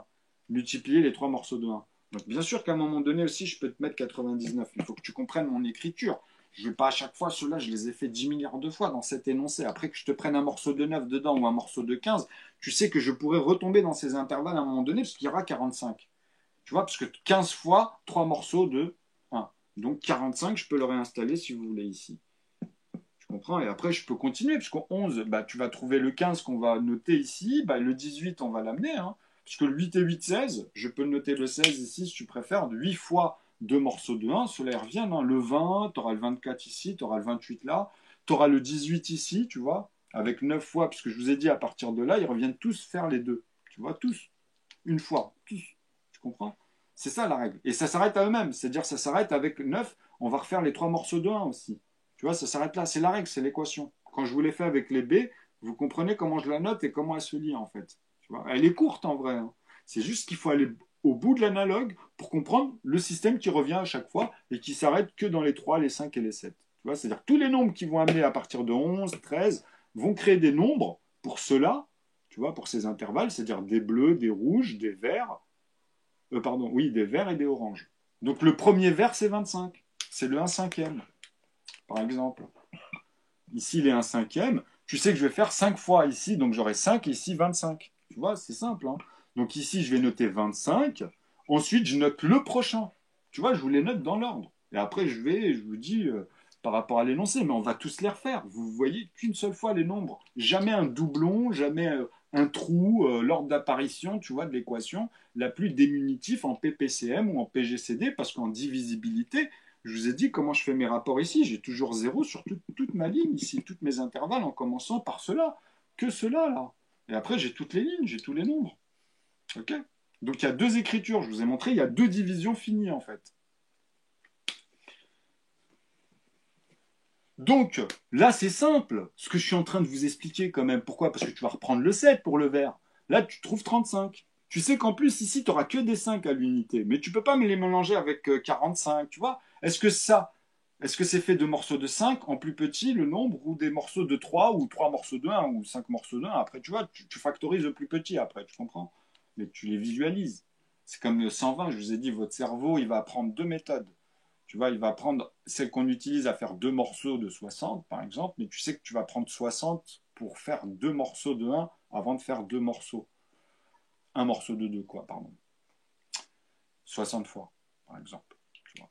multiplier les 3 morceaux de 1. Donc bien sûr qu'à un moment donné aussi, je peux te mettre 99. Il faut que tu comprennes mon écriture. Je ne vais pas à chaque fois, ceux-là, je les ai fait 10 milliards de fois dans cet énoncé. Après que je te prenne un morceau de 9 dedans ou un morceau de 15, tu sais que je pourrais retomber dans ces intervalles à un moment donné, parce qu'il y aura 45. Tu vois, parce que 15 fois 3 morceaux de 1. Donc 45, je peux le réinstaller si vous voulez ici. Tu comprends? Et après, je peux continuer, puisqu'au 11, bah, tu vas trouver le 15 qu'on va noter ici, bah, le 18, on va l'amener, hein, puisque le 8 et 8, 16, je peux noter le 16 ici si tu préfères, de 8 fois 2 morceaux de 1, cela y revient, hein, le 20, tu auras le 24 ici, tu auras le 28 là, tu auras le 18 ici, tu vois, avec 9 fois, puisque je vous ai dit à partir de là, ils reviennent tous faire les deux, tu vois, tous, une fois, tous, tu comprends? C'est ça la règle. Et ça s'arrête à eux-mêmes, c'est-à-dire ça s'arrête avec 9, on va refaire les 3 morceaux de 1 aussi. Tu vois, ça s'arrête là. C'est la règle, c'est l'équation. Quand je vous l'ai fait avec les B, vous comprenez comment je la note et comment elle se lie en fait. Tu vois, elle est courte en vrai. Hein. C'est juste qu'il faut aller au bout de l'analogue pour comprendre le système qui revient à chaque fois et qui s'arrête que dans les 3, les 5 et les 7. Tu vois, c'est-à-dire que tous les nombres qui vont amener à partir de 11, 13 vont créer des nombres pour cela, tu vois, pour ces intervalles, c'est-à-dire des bleus, des rouges, des verts, pardon, oui, des verts et des oranges. Donc le premier vert, c'est 25. C'est le 1 cinquième, par exemple. Ici, il est un cinquième. Tu sais que je vais faire 5 fois ici, donc j'aurai 5 et ici 25. Tu vois, c'est simple. Hein. Donc ici, je vais noter 25. Ensuite, je note le prochain. Tu vois, je vous les note dans l'ordre. Et après, je vous dis par rapport à l'énoncé, mais on va tous les refaire. Vous voyez qu'une seule fois les nombres. Jamais un doublon, jamais un trou, l'ordre d'apparition, tu vois, de l'équation la plus démunitif en PPCM ou en PGCD, parce qu'en divisibilité, je vous ai dit comment je fais mes rapports ici. J'ai toujours 0 sur toute ma ligne ici, toutes mes intervalles en commençant par cela, que cela là. Et après, j'ai toutes les lignes, j'ai tous les nombres. Ok? Donc il y a 2 écritures, je vous ai montré, il y a 2 divisions finies en fait. Donc là, c'est simple, ce que je suis en train de vous expliquer quand même. Pourquoi? Parce que tu vas reprendre le 7 pour le vert. Là, tu trouves 35. Tu sais qu'en plus, ici, tu n'auras que des 5 à l'unité. Mais tu ne peux pas me les mélanger avec 45, tu vois? Est-ce que c'est fait de morceaux de 5 en plus petit, le nombre, ou des morceaux de 3 ou 3 morceaux de 1, ou 5 morceaux de 1? Après, tu vois, tu factorises le plus petit après, tu comprends? Mais tu les visualises. C'est comme le 120, je vous ai dit, votre cerveau, il va apprendre 2 méthodes. Tu vois, il va prendre celle qu'on utilise à faire 2 morceaux de 60, par exemple, mais tu sais que tu vas prendre 60 pour faire deux morceaux de un avant de faire deux morceaux. Un morceau de deux, quoi, pardon. 60 fois, par exemple. Tu vois.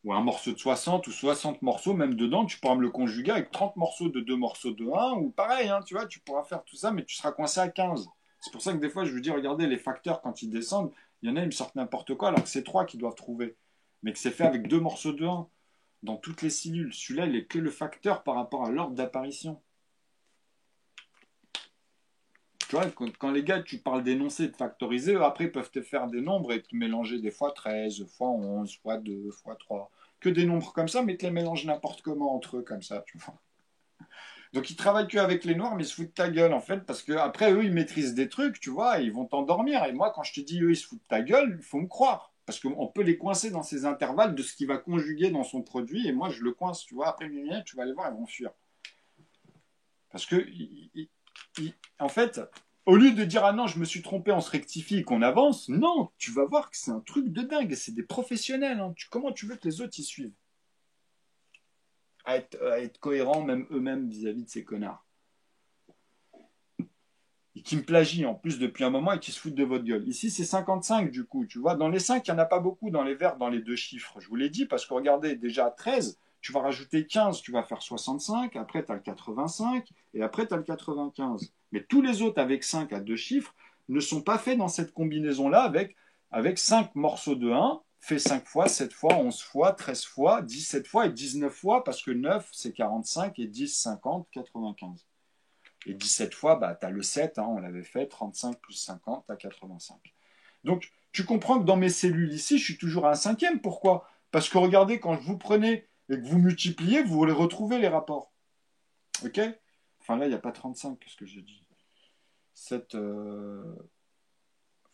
Ou un morceau de 60 ou 60 morceaux, même dedans, tu pourras me le conjuguer avec 30 morceaux de deux morceaux de un, ou pareil, hein, tu vois, tu pourras faire tout ça, mais tu seras coincé à 15. C'est pour ça que des fois, je vous dis, regardez, les facteurs, quand ils descendent, il y en a, ils me sortent n'importe quoi, alors que c'est 3 qu'ils doivent trouver. Mais que c'est fait avec deux morceaux de un dans toutes les cellules. Celui-là, il est que le facteur par rapport à l'ordre d'apparition. Tu vois, quand les gars, tu parles d'énoncer, de factoriser, eux, après, ils peuvent te faire des nombres et te mélanger des fois 13, fois 11, fois 2, fois 3. Que des nombres comme ça, mais te les mélangent n'importe comment entre eux, comme ça, tu vois. Donc, ils travaillent que avec les noirs, mais ils se foutent de ta gueule, en fait, parce que après, eux, ils maîtrisent des trucs, tu vois, et ils vont t'endormir. Et moi, quand je te dis, eux, ils se foutent de ta gueule, il faut me croire. Parce qu'on peut les coincer dans ces intervalles de ce qu'il va conjuguer dans son produit, et moi, je le coince, tu vois. Après, tu vas les voir, ils vont fuir. Parce que, en fait, au lieu de dire ah non, je me suis trompé, on se rectifie et qu'on avance, non, tu vas voir que c'est un truc de dingue. C'est des professionnels. Hein. Comment tu veux que les autres y suivent à être cohérents, même eux-mêmes, vis-à-vis de ces connards. Et qui me plagient en plus depuis un moment et qui se foutent de votre gueule. Ici, c'est 55 du coup, tu vois. Dans les 5, il n'y en a pas beaucoup dans les verbes, dans les deux chiffres. Je vous l'ai dit parce que regardez, déjà 13, tu vas rajouter 15, tu vas faire 65, après tu as le 85 et après tu as le 95. Mais tous les autres avec 5 à deux chiffres ne sont pas faits dans cette combinaison-là avec 5 morceaux de 1, fait 5 fois, 7 fois, 11 fois, 13 fois, 17 fois et 19 fois parce que 9 c'est 45 et 10, 50, 95. Et 17 fois, bah, tu as le 7, hein, on l'avait fait, 35 plus 50, tu as 85. Donc, tu comprends que dans mes cellules ici, je suis toujours à un cinquième. Pourquoi? Parce que regardez, quand vous prenez et que vous multipliez, vous les retrouvez les rapports. OK? Enfin, là, il n'y a pas 35, qu'est-ce que j'ai dit? 7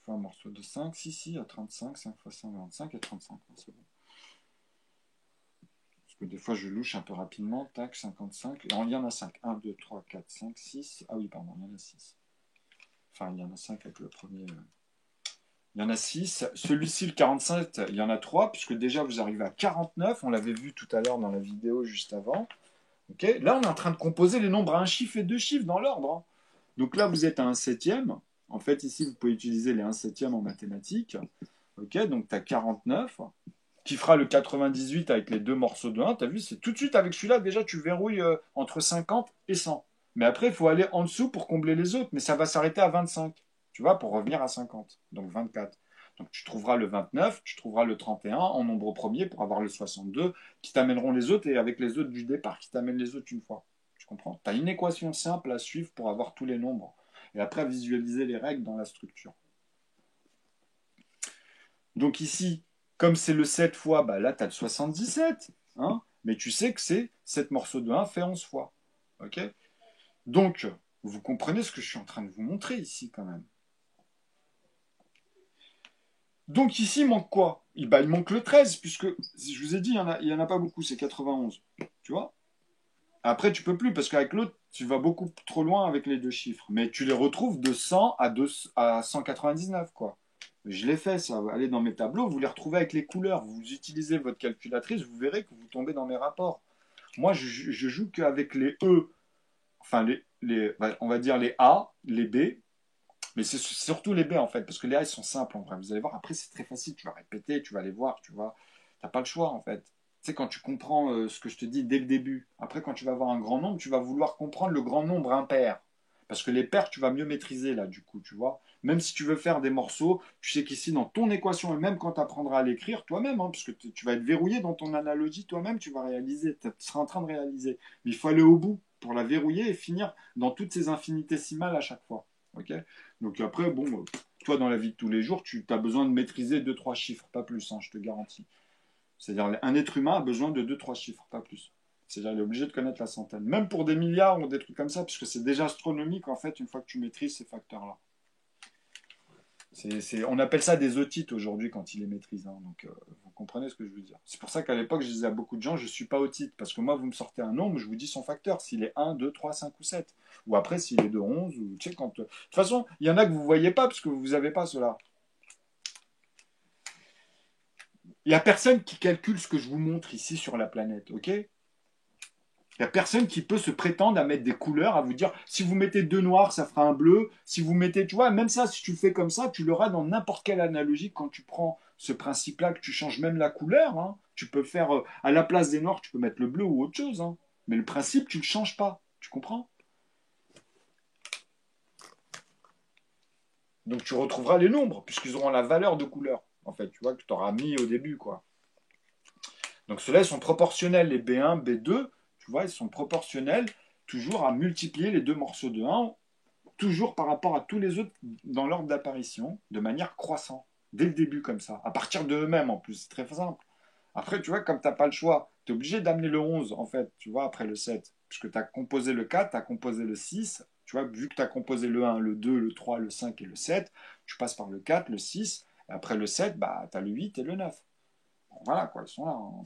fois un morceau de 5, si, il y a 35, 5 fois 5, 25 et 35. C'est bon. Parce que des fois, je louche un peu rapidement. Tac, 55. Et il y en a 5. 1, 2, 3, 4, 5, 6. Ah oui, pardon, il y en a 6. Enfin, il y en a 5 avec le premier. Il y en a 6. Celui-ci, le 47, il y en a 3, puisque déjà vous arrivez à 49. On l'avait vu tout à l'heure dans la vidéo juste avant. Okay, là, on est en train de composer les nombres à un chiffre et deux chiffres dans l'ordre. Hein. Donc là, vous êtes à un septième. En fait, ici, vous pouvez utiliser les 1 septième en mathématiques. Okay, donc tu as 49, qui fera le 98 avec les deux morceaux de 1. Tu as vu, c'est tout de suite avec celui-là, déjà, tu verrouilles entre 50 et 100. Mais après, il faut aller en dessous pour combler les autres. Mais ça va s'arrêter à 25, tu vois, pour revenir à 50. Donc 24. Donc tu trouveras le 29, tu trouveras le 31 en nombre premier pour avoir le 62, qui t'amèneront les autres, et avec les autres du départ, qui t'amènent les autres une fois. Tu comprends? Tu as une équation simple à suivre pour avoir tous les nombres. Et après, visualiser les règles dans la structure. Donc ici, comme c'est le 7 fois, bah là, tu as le 77. Hein, mais tu sais que c'est 7 morceaux de 1 fait 11 fois. Ok? Donc, vous comprenez ce que je suis en train de vous montrer ici quand même. Donc ici, il manque quoi? Il manque le 13, puisque, je vous ai dit, il y en a pas beaucoup, c'est 91. Tu vois? Après, tu peux plus, parce qu'avec l'autre, tu vas beaucoup trop loin avec les deux chiffres. Mais tu les retrouves de 100 à 199, quoi. Je l'ai fait, ça. Allez dans mes tableaux, vous les retrouvez avec les couleurs. Vous utilisez votre calculatrice, vous verrez que vous tombez dans mes rapports. Moi, je joue qu'avec les E, enfin, on va dire les A, les B, mais c'est surtout les B, en fait, parce que les A, ils sont simples, en vrai. Vous allez voir, après, c'est très facile. Tu vas répéter, tu vas les voir, tu vois. T'as pas le choix, en fait. Tu sais, quand tu comprends ce que je te dis dès le début, après, quand tu vas avoir un grand nombre, tu vas vouloir comprendre le grand nombre impair. Parce que les paires, tu vas mieux maîtriser, là, du coup, tu vois. Même si tu veux faire des morceaux, tu sais qu'ici, dans ton équation, et même quand tu apprendras à l'écrire toi-même, hein, parce que tu vas être verrouillé dans ton analogie, toi-même, tu vas réaliser, tu seras en train de réaliser. Mais il faut aller au bout pour la verrouiller et finir dans toutes ces infinitésimales à chaque fois. Ok? Donc après, bon, toi, dans la vie de tous les jours, tu as besoin de maîtriser deux trois chiffres, pas plus, hein, je te garantis. C'est-à-dire, un être humain a besoin de deux trois chiffres, pas plus. C'est-à-dire, il est obligé de connaître la centaine. Même pour des milliards ou des trucs comme ça, puisque c'est déjà astronomique, en fait, une fois que tu maîtrises ces facteurs-là. On appelle ça des otites aujourd'hui quand il les maîtrise. Hein, donc, vous comprenez ce que je veux dire. C'est pour ça qu'à l'époque, je disais à beaucoup de gens, je ne suis pas otite. Parce que moi, vous me sortez un nombre, je vous dis son facteur. S'il est 1, 2, 3, 5 ou 7. Ou après, s'il est de 11. Ou, tu sais, quand, de toute façon, il y en a que vous ne voyez pas parce que vous n'avez pas cela. Il n'y a personne qui calcule ce que je vous montre ici sur la planète. Ok? Il n'y a personne qui peut se prétendre à mettre des couleurs, à vous dire, si vous mettez deux noirs, ça fera un bleu. Si vous mettez, tu vois, même ça, si tu fais comme ça, tu l'auras dans n'importe quelle analogie quand tu prends ce principe-là, que tu changes même la couleur. Hein. Tu peux faire, à la place des noirs, tu peux mettre le bleu ou autre chose. Hein. Mais le principe, tu ne le changes pas. Tu comprends? Donc tu retrouveras les nombres, puisqu'ils auront la valeur de couleur, en fait, tu vois, que tu auras mis au début, quoi. Donc ceux-là, ils sont proportionnels, les B1, B2, tu vois, ils sont proportionnels toujours à multiplier les deux morceaux de 1, toujours par rapport à tous les autres dans l'ordre d'apparition, de manière croissante, dès le début comme ça, à partir de eux-mêmes en plus, c'est très simple. Après, tu vois, comme tu n'as pas le choix, tu es obligé d'amener le 11, en fait, tu vois, après le 7, puisque tu as composé le 4, tu as composé le 6, tu vois, vu que tu as composé le 1, le 2, le 3, le 5 et le 7, tu passes par le 4, le 6, et après le 7, bah, tu as le 8 et le 9. Bon, voilà, quoi, ils sont là. Hein.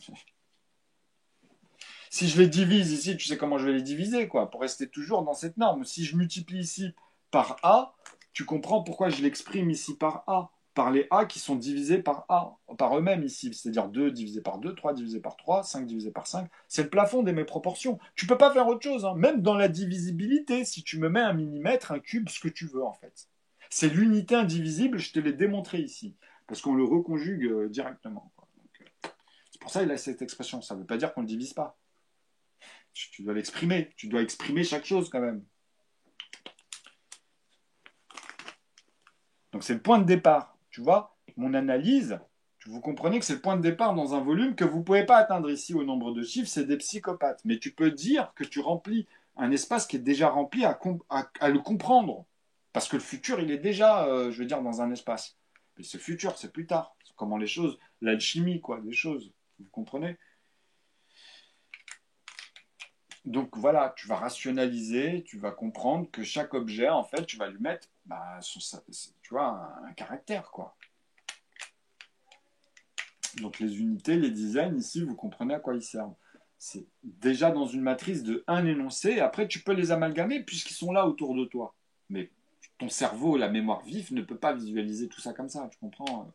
Si je les divise ici, tu sais comment je vais les diviser, quoi, pour rester toujours dans cette norme. Si je multiplie ici par A, tu comprends pourquoi je l'exprime ici par A. Par les A qui sont divisés par A, par eux-mêmes ici. C'est-à-dire 2 divisé par 2, 3 divisé par 3, 5 divisé par 5. C'est le plafond de mes proportions. Tu peux pas faire autre chose, hein. Même dans la divisibilité, si tu me mets un millimètre, un cube, ce que tu veux en fait. C'est l'unité indivisible, je te l'ai démontré ici. Parce qu'on le reconjugue directement. Quoi. C'est pour ça qu'il a cette expression. Ça ne veut pas dire qu'on ne le divise pas. Tu dois l'exprimer. Tu dois exprimer chaque chose quand même. Donc c'est le point de départ. Tu vois, mon analyse, vous comprenez que c'est le point de départ dans un volume que vous ne pouvez pas atteindre ici au nombre de chiffres, c'est des psychopathes. Mais tu peux dire que tu remplis un espace qui est déjà rempli à le comprendre. Parce que le futur, il est déjà, je veux dire, dans un espace. Mais ce futur, c'est plus tard. C'est comment les choses, l'alchimie, quoi, des choses. Vous comprenez? Donc voilà, tu vas rationaliser, tu vas comprendre que chaque objet, en fait, tu vas lui mettre, bah, tu vois, un caractère, quoi. Donc les unités, les designs, ici, vous comprenez à quoi ils servent. C'est déjà dans une matrice de un énoncé, et après tu peux les amalgamer puisqu'ils sont là autour de toi. Mais ton cerveau, la mémoire vive, ne peut pas visualiser tout ça comme ça, tu comprends?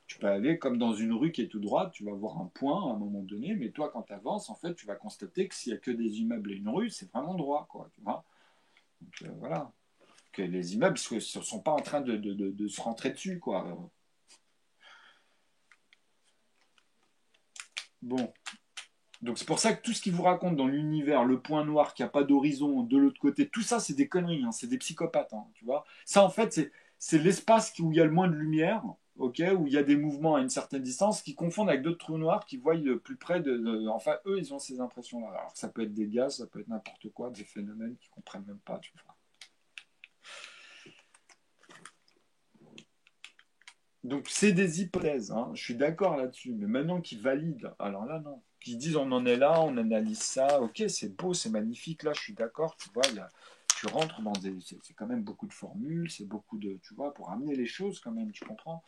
Tu peux aller comme dans une rue qui est tout droite, tu vas voir un point à un moment donné, mais toi, quand tu avances, en fait, tu vas constater que s'il n'y a que des immeubles et une rue, c'est vraiment droit, quoi, tu vois. Donc voilà. Que les immeubles ne sont pas en train de se rentrer dessus, quoi. Bon, donc c'est pour ça que tout ce qu'il vous raconte dans l'univers, le point noir, qui a pas d'horizon de l'autre côté, tout ça c'est des conneries, hein, c'est des psychopathes, hein, tu vois. Ça en fait c'est l'espace où il y a le moins de lumière, ok, où il y a des mouvements à une certaine distance qui confondent avec d'autres trous noirs qui voient plus près enfin eux ils ont ces impressions-là. Alors ça peut être des gaz, ça peut être n'importe quoi, des phénomènes qu'ils comprennent même pas, tu vois. Donc c'est des hypothèses, hein, je suis d'accord là-dessus, mais maintenant qu'ils valident, alors là non. Qu'ils disent on en est là, on analyse ça, ok c'est beau, c'est magnifique, là je suis d'accord, tu vois, tu rentres dans des... C'est quand même beaucoup de formules, c'est beaucoup de... Tu vois, pour amener les choses quand même, tu comprends?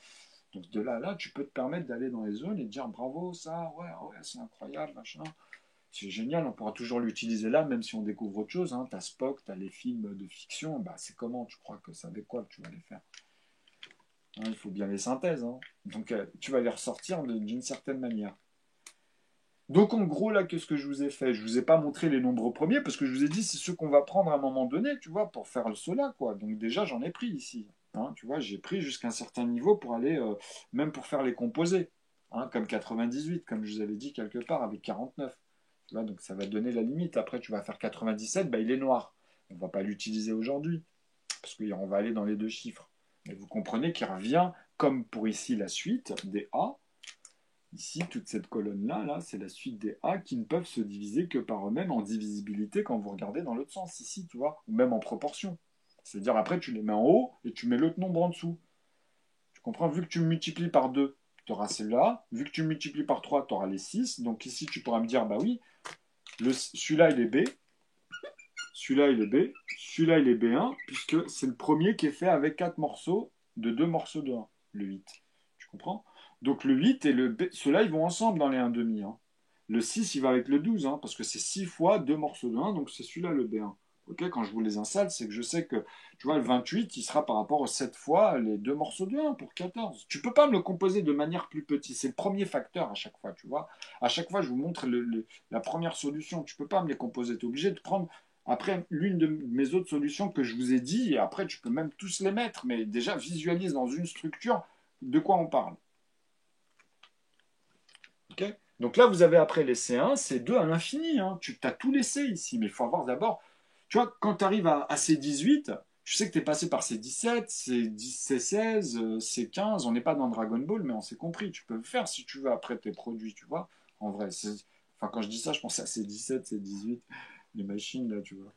Donc de là à là, tu peux te permettre d'aller dans les zones et de dire bravo, ça, ouais, ouais, c'est incroyable, machin. C'est génial, on pourra toujours l'utiliser là, même si on découvre autre chose. Hein. T'as Spock, t'as les films de fiction, bah c'est comment, tu crois que c'est avec quoi que tu vas les faire? Hein, il faut bien les synthèses. Hein. Donc, tu vas les ressortir d'une certaine manière. Donc, en gros, là, qu'est-ce que je vous ai fait? Je vous ai pas montré les nombres premiers parce que je vous ai dit c'est ceux qu'on va prendre à un moment donné, tu vois, pour faire cela, quoi. Donc, déjà, j'en ai pris ici. Hein, tu vois, j'ai pris jusqu'à un certain niveau pour aller, même pour faire les composés. Hein, comme 98, comme je vous avais dit quelque part, avec 49. Tu vois, donc, ça va donner la limite. Après, tu vas faire 97, bah, il est noir. On ne va pas l'utiliser aujourd'hui parce qu'on va aller dans les deux chiffres. Mais vous comprenez qu'il revient, comme pour ici la suite des A, ici toute cette colonne-là, là, c'est la suite des A qui ne peuvent se diviser que par eux-mêmes en divisibilité quand vous regardez dans l'autre sens, ici, tu vois, ou même en proportion. C'est-à-dire après tu les mets en haut et tu mets l'autre nombre en dessous. Tu comprends? Vu que tu multiplies par 2, tu auras celle-là. Vu que tu multiplies par 3, tu auras les 6. Donc ici tu pourras me dire, bah oui, celui-là il est B, celui-là, il est B. Celui-là, il est B1, puisque c'est le premier qui est fait avec 4 morceaux de 2 morceaux de 1, le 8. Tu comprends? Donc le 8 et le B, ceux-là, ils vont ensemble dans les 1,5. Hein. Le 6, il va avec le 12, hein, parce que c'est 6 fois 2 morceaux de 1, donc c'est celui-là le B1. Ok, quand je vous les installe, c'est que je sais que, tu vois, le 28, il sera par rapport aux 7 fois les deux morceaux de 1 pour 14. Tu peux pas me le composer de manière plus petite. C'est le premier facteur à chaque fois, tu vois. À chaque fois, je vous montre la première solution. Tu peux pas me les composer. Tu es obligé de prendre après l'une de mes autres solutions que je vous ai dit, et après, tu peux même tous les mettre. Mais déjà, visualise dans une structure de quoi on parle. Ok. Donc là, vous avez après les C1, C2 à l'infini, hein. Tu as tout laissé ici, mais il faut avoir d'abord. Tu vois, quand tu arrives à C18, tu sais que tu es passé par C17, C16, C15. On n'est pas dans Dragon Ball, mais on s'est compris. Tu peux le faire si tu veux après tes produits, tu vois. En vrai, enfin, quand je dis ça, je pense à C17, C18, les machines, là, tu vois.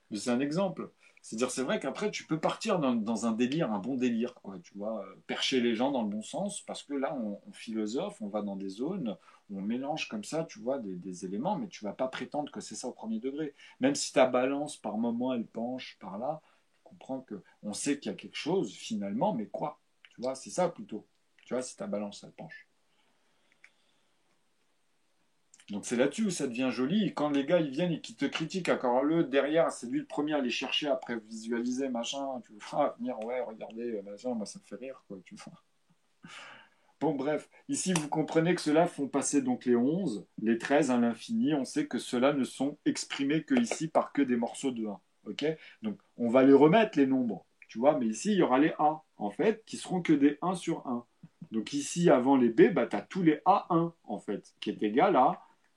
Mais c'est un exemple. C'est-à-dire, c'est vrai qu'après, tu peux partir dans un délire, un bon délire, quoi, tu vois, percher les gens dans le bon sens, parce que là, on philosophe, on va dans des zones, on mélange comme ça, tu vois, des éléments, mais tu vas pas prétendre que c'est ça au premier degré. Même si ta balance, par moment, elle penche par là, tu comprends que on sait qu'il y a quelque chose, finalement, mais quoi? Tu vois, c'est ça plutôt. Tu vois, si ta balance, elle penche. Donc c'est là-dessus où ça devient joli. Et quand les gars ils viennent et qui te critiquent, encore le derrière, c'est lui le premier à les chercher après visualiser machin. Tu vas venir, ouais, regardez, machin, moi ça me fait rire, quoi. Tu vois. Bon, bref, ici vous comprenez que ceux-là font passer donc les 11, les 13 à l'infini. On sait que ceux-là ne sont exprimés que ici par que des morceaux de 1. Ok. Donc on va les remettre les nombres, tu vois, mais ici il y aura les A en fait qui seront que des 1 sur 1. Donc ici avant les B, bah, tu as tous les A1 en fait, qui est égal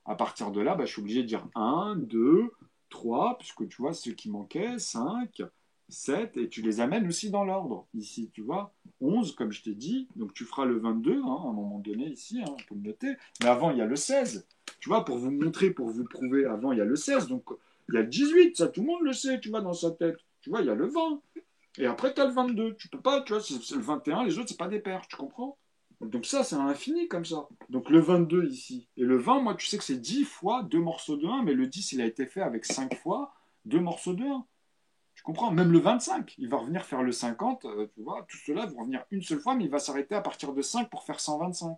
à partir de là, bah, je suis obligé de dire 1, 2, 3, puisque tu vois ceux qui manquaient, 5, 7, et tu les amènes aussi dans l'ordre ici, tu vois. 11, comme je t'ai dit, donc tu feras le 22, hein, à un moment donné ici, hein, on peut le noter, mais avant il y a le 16, tu vois, pour vous montrer, pour vous prouver, avant il y a le 16, donc il y a le 18, ça tout le monde le sait, tu vois, dans sa tête, tu vois, il y a le 20, et après tu as le 22, tu peux pas, tu vois, c'est le 21, les autres c'est pas des paires, tu comprends? Donc ça c'est un infini comme ça, donc le 22 ici, et le 20, moi tu sais que c'est 10 fois 2 morceaux de 1, mais le 10 il a été fait avec 5 fois 2 morceaux de 1. Tu comprends? Même le 25, il va revenir faire le 50, tu vois, tout cela va revenir une seule fois, mais il va s'arrêter à partir de 5 pour faire 125.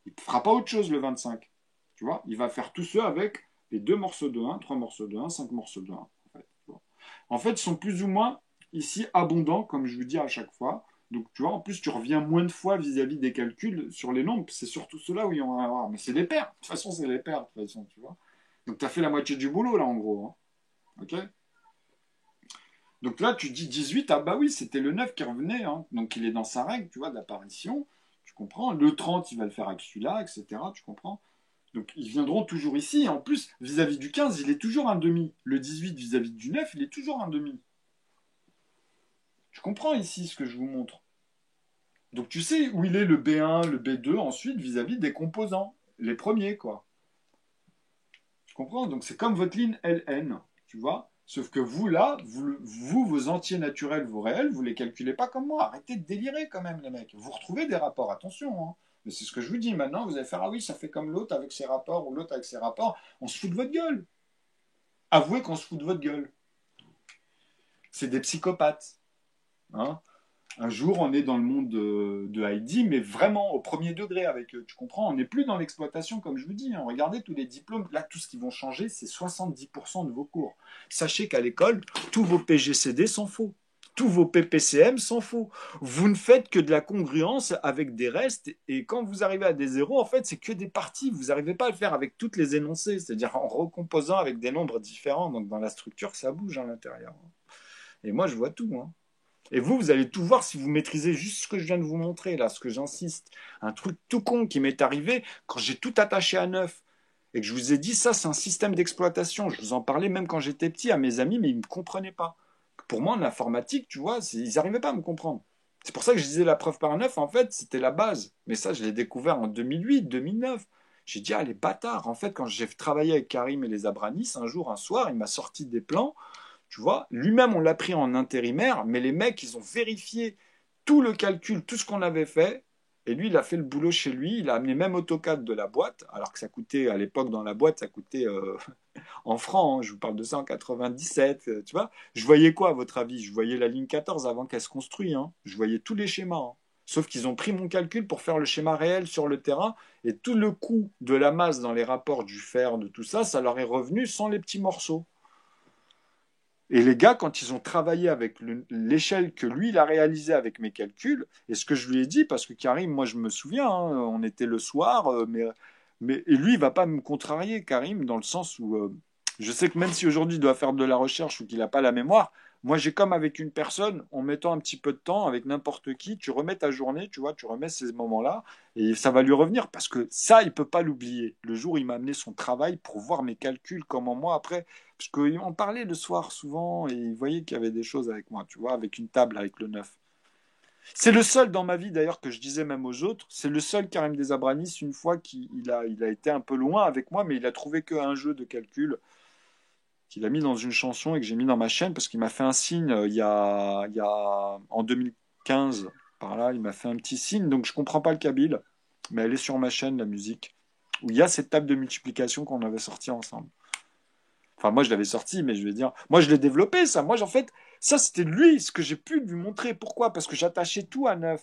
Il ne fera pas autre chose le 25. Tu vois? Il va faire tout ça avec les 2 morceaux de 1, 3 morceaux de 1, 5 morceaux de 1. En fait, ils sont plus ou moins ici abondants, comme je vous dis à chaque fois. Donc, tu vois, en plus, tu reviens moins de fois vis-à-vis des calculs sur les nombres. C'est surtout ceux-là où il y en a à avoir. Mais c'est des paires. De toute façon, c'est les paires, de toute façon, tu vois. Donc, tu as fait la moitié du boulot, là, en gros. Hein. OK? Donc là, tu dis 18, ah bah oui, c'était le 9 qui revenait, hein. Donc il est dans sa règle, tu vois, d'apparition, tu comprends. Le 30, il va le faire avec celui-là, etc., tu comprends. Donc ils viendront toujours ici, et en plus, vis-à-vis du 15, il est toujours un demi. Le 18 vis-à-vis du 9, il est toujours un demi. Tu comprends ici ce que je vous montre. Donc tu sais où il est le B1, le B2, ensuite vis-à-vis des composants, les premiers, quoi. Tu comprends? Donc c'est comme votre ligne LN, tu vois? Sauf que vous, là, vos entiers naturels, vos réels, vous les calculez pas comme moi. Arrêtez de délirer quand même, les mecs. Vous retrouvez des rapports, attention. Hein. Mais c'est ce que je vous dis. Maintenant, vous allez faire, ah oui, ça fait comme l'autre avec ses rapports ou l'autre avec ses rapports. On se fout de votre gueule. Avouez qu'on se fout de votre gueule. C'est des psychopathes. Hein. Un jour, on est dans le monde de Heidi, mais vraiment au premier degré avec eux. Tu comprends? On n'est plus dans l'exploitation, comme je vous dis. Hein. Regardez tous les diplômes. Là, tout ce qui vont changer, c'est 70% de vos cours. Sachez qu'à l'école, tous vos PGCD sont faux. Tous vos PPCM sont faux. Vous ne faites que de la congruence avec des restes, et quand vous arrivez à des zéros, en fait, c'est que des parties. Vous n'arrivez pas à le faire avec toutes les énoncés, c'est-à-dire en recomposant avec des nombres différents. Donc, dans la structure, ça bouge à l'intérieur. Et moi, je vois tout. Hein. Et vous allez tout voir si vous maîtrisez juste ce que je viens de vous montrer, là, ce que j'insiste. Un truc tout con qui m'est arrivé quand j'ai tout attaché à neuf. Et que je vous ai dit, ça, c'est un système d'exploitation. Je vous en parlais même quand j'étais petit à mes amis, mais ils ne me comprenaient pas. Pour moi, en informatique, tu vois, ils n'arrivaient pas à me comprendre. C'est pour ça que je disais la preuve par neuf, en fait, c'était la base. Mais ça, je l'ai découvert en 2008, 2009. J'ai dit, ah, les bâtards. En fait, quand j'ai travaillé avec Karim et les Abranis, un jour, un soir, il m'a sorti des plans. Tu vois, lui-même, on l'a pris en intérimaire, mais les mecs, ils ont vérifié tout le calcul, tout ce qu'on avait fait. Et lui, il a fait le boulot chez lui. Il a amené même AutoCAD de la boîte, alors que ça coûtait, à l'époque, dans la boîte, ça coûtait en francs. Hein, je vous parle de ça en 97. Tu vois, je voyais quoi, à votre avis? Je voyais la ligne 14 avant qu'elle se construise. Hein. Je voyais tous les schémas. Hein. Sauf qu'ils ont pris mon calcul pour faire le schéma réel sur le terrain. Et tout le coût de la masse dans les rapports du fer, de tout ça, ça leur est revenu sans les petits morceaux. Et les gars, quand ils ont travaillé avec l'échelle que lui, il a réalisée avec mes calculs, et ce que je lui ai dit, parce que Karim, moi je me souviens, hein, on était le soir, et lui, il va pas me contrarier, Karim, dans le sens où je sais que même si aujourd'hui il doit faire de la recherche ou qu'il n'a pas la mémoire, moi j'ai comme avec une personne, en mettant un petit peu de temps, avec n'importe qui, tu remets ta journée, tu vois, tu remets ces moments-là, et ça va lui revenir, parce que ça, il peut pas l'oublier. Le jour où il m'a amené son travail pour voir mes calculs, comment moi, après, parce qu'on parlait le soir souvent et il voyait qu'il y avait des choses avec moi, tu vois, avec une table, avec le 9. C'est le seul dans ma vie d'ailleurs que je disais même aux autres, c'est le seul Karim Desabranis, une fois qu'il a été un peu loin avec moi, mais il a trouvé qu'un jeu de calcul qu'il a mis dans une chanson et que j'ai mis dans ma chaîne parce qu'il m'a fait un signe il y a en 2015, par là, il m'a fait un petit signe, donc je comprends pas le kabyle, mais elle est sur ma chaîne, la musique, où il y a cette table de multiplication qu'on avait sortie ensemble. Enfin, moi, je l'avais sorti, mais je vais dire, moi, je l'ai développé, ça. Moi, en fait, ça, c'était lui, ce que j'ai pu lui montrer. Pourquoi? Parce que j'attachais tout à 9.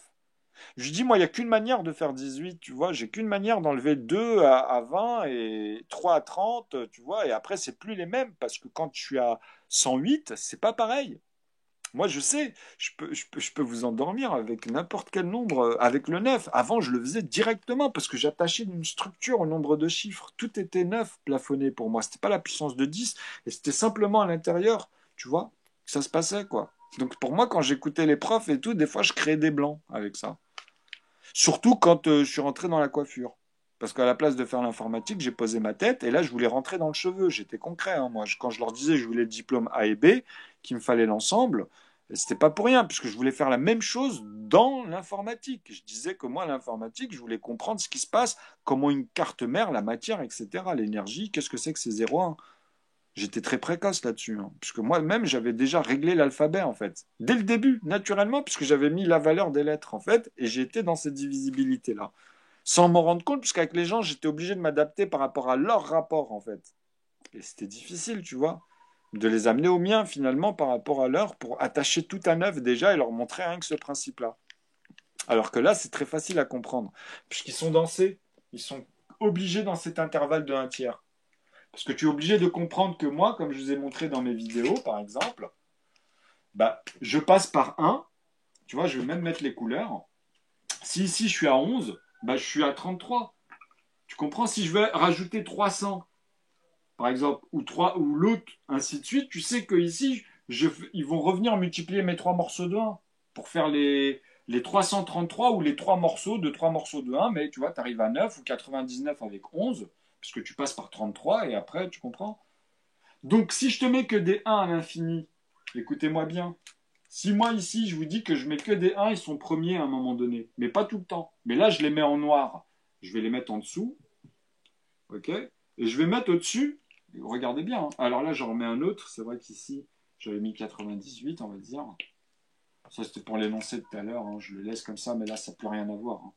Je lui dis, moi, il n'y a qu'une manière de faire 18, tu vois. J'ai qu'une manière d'enlever 2 à 20 et 3 à 30, tu vois. Et après, c'est plus les mêmes, parce que quand je suis à 108, c'est pas pareil. Moi, je sais, je peux vous endormir avec n'importe quel nombre, avec le 9. Avant, je le faisais directement parce que j'attachais une structure au nombre de chiffres. Tout était 9 plafonné pour moi. C'était pas la puissance de 10 et c'était simplement à l'intérieur, tu vois, que ça se passait, quoi. Donc, pour moi, quand j'écoutais les profs et tout, des fois, je créais des blancs avec ça. Surtout quand je suis rentré dans la coiffure. Parce qu'à la place de faire l'informatique, j'ai posé ma tête et là, je voulais rentrer dans le cheveu. J'étais concret, hein, moi. Quand je leur disais que je voulais le diplôme A et B, qu'il me fallait l'ensemble, c'était pas pour rien, puisque je voulais faire la même chose dans l'informatique. Je disais que moi, l'informatique, je voulais comprendre ce qui se passe, comment une carte mère, la matière, etc., l'énergie, qu'est-ce que c'est que ces 0,1. J'étais très précoce là-dessus, hein, puisque moi-même, j'avais déjà réglé l'alphabet, en fait. Dès le début, naturellement, puisque j'avais mis la valeur des lettres, en fait, et j'étais dans cette divisibilité-là. Sans m'en rendre compte, puisqu'avec les gens, j'étais obligé de m'adapter par rapport à leur rapport, en fait. Et c'était difficile, tu vois, de les amener au mien, finalement, par rapport à leur, pour attacher tout à neuf déjà et leur montrer rien que ce principe-là. Alors que là, c'est très facile à comprendre, puisqu'ils sont dansés, ils sont obligés dans cet intervalle de un tiers. Parce que tu es obligé de comprendre que moi, comme je vous ai montré dans mes vidéos, par exemple, bah, je passe par un. Tu vois, je vais même mettre les couleurs. Si ici je suis à 11, bah, je suis à 33. Tu comprends? Si je veux rajouter 300, par exemple, ou 3, ou l'autre, ainsi de suite, tu sais que ici, ils vont revenir multiplier mes trois morceaux de un pour faire les 333 ou les trois morceaux de 3 morceaux de un, mais tu vois, tu arrives à 9 ou 99 avec 11, puisque tu passes par 33 et après, tu comprends? Donc, si je te mets que des 1 à l'infini, écoutez-moi bien. Si moi ici, je vous dis que je mets que des 1, ils sont premiers à un moment donné, mais pas tout le temps. Mais là, je les mets en noir. Je vais les mettre en dessous, ok? Et je vais mettre au-dessus. Regardez bien, hein. Alors là, j'en remets un autre. C'est vrai qu'ici, j'avais mis 98, on va dire. Ça, c'était pour l'énoncé de tout à l'heure, hein. Je le laisse comme ça, mais là, ça n'a plus rien à voir, hein.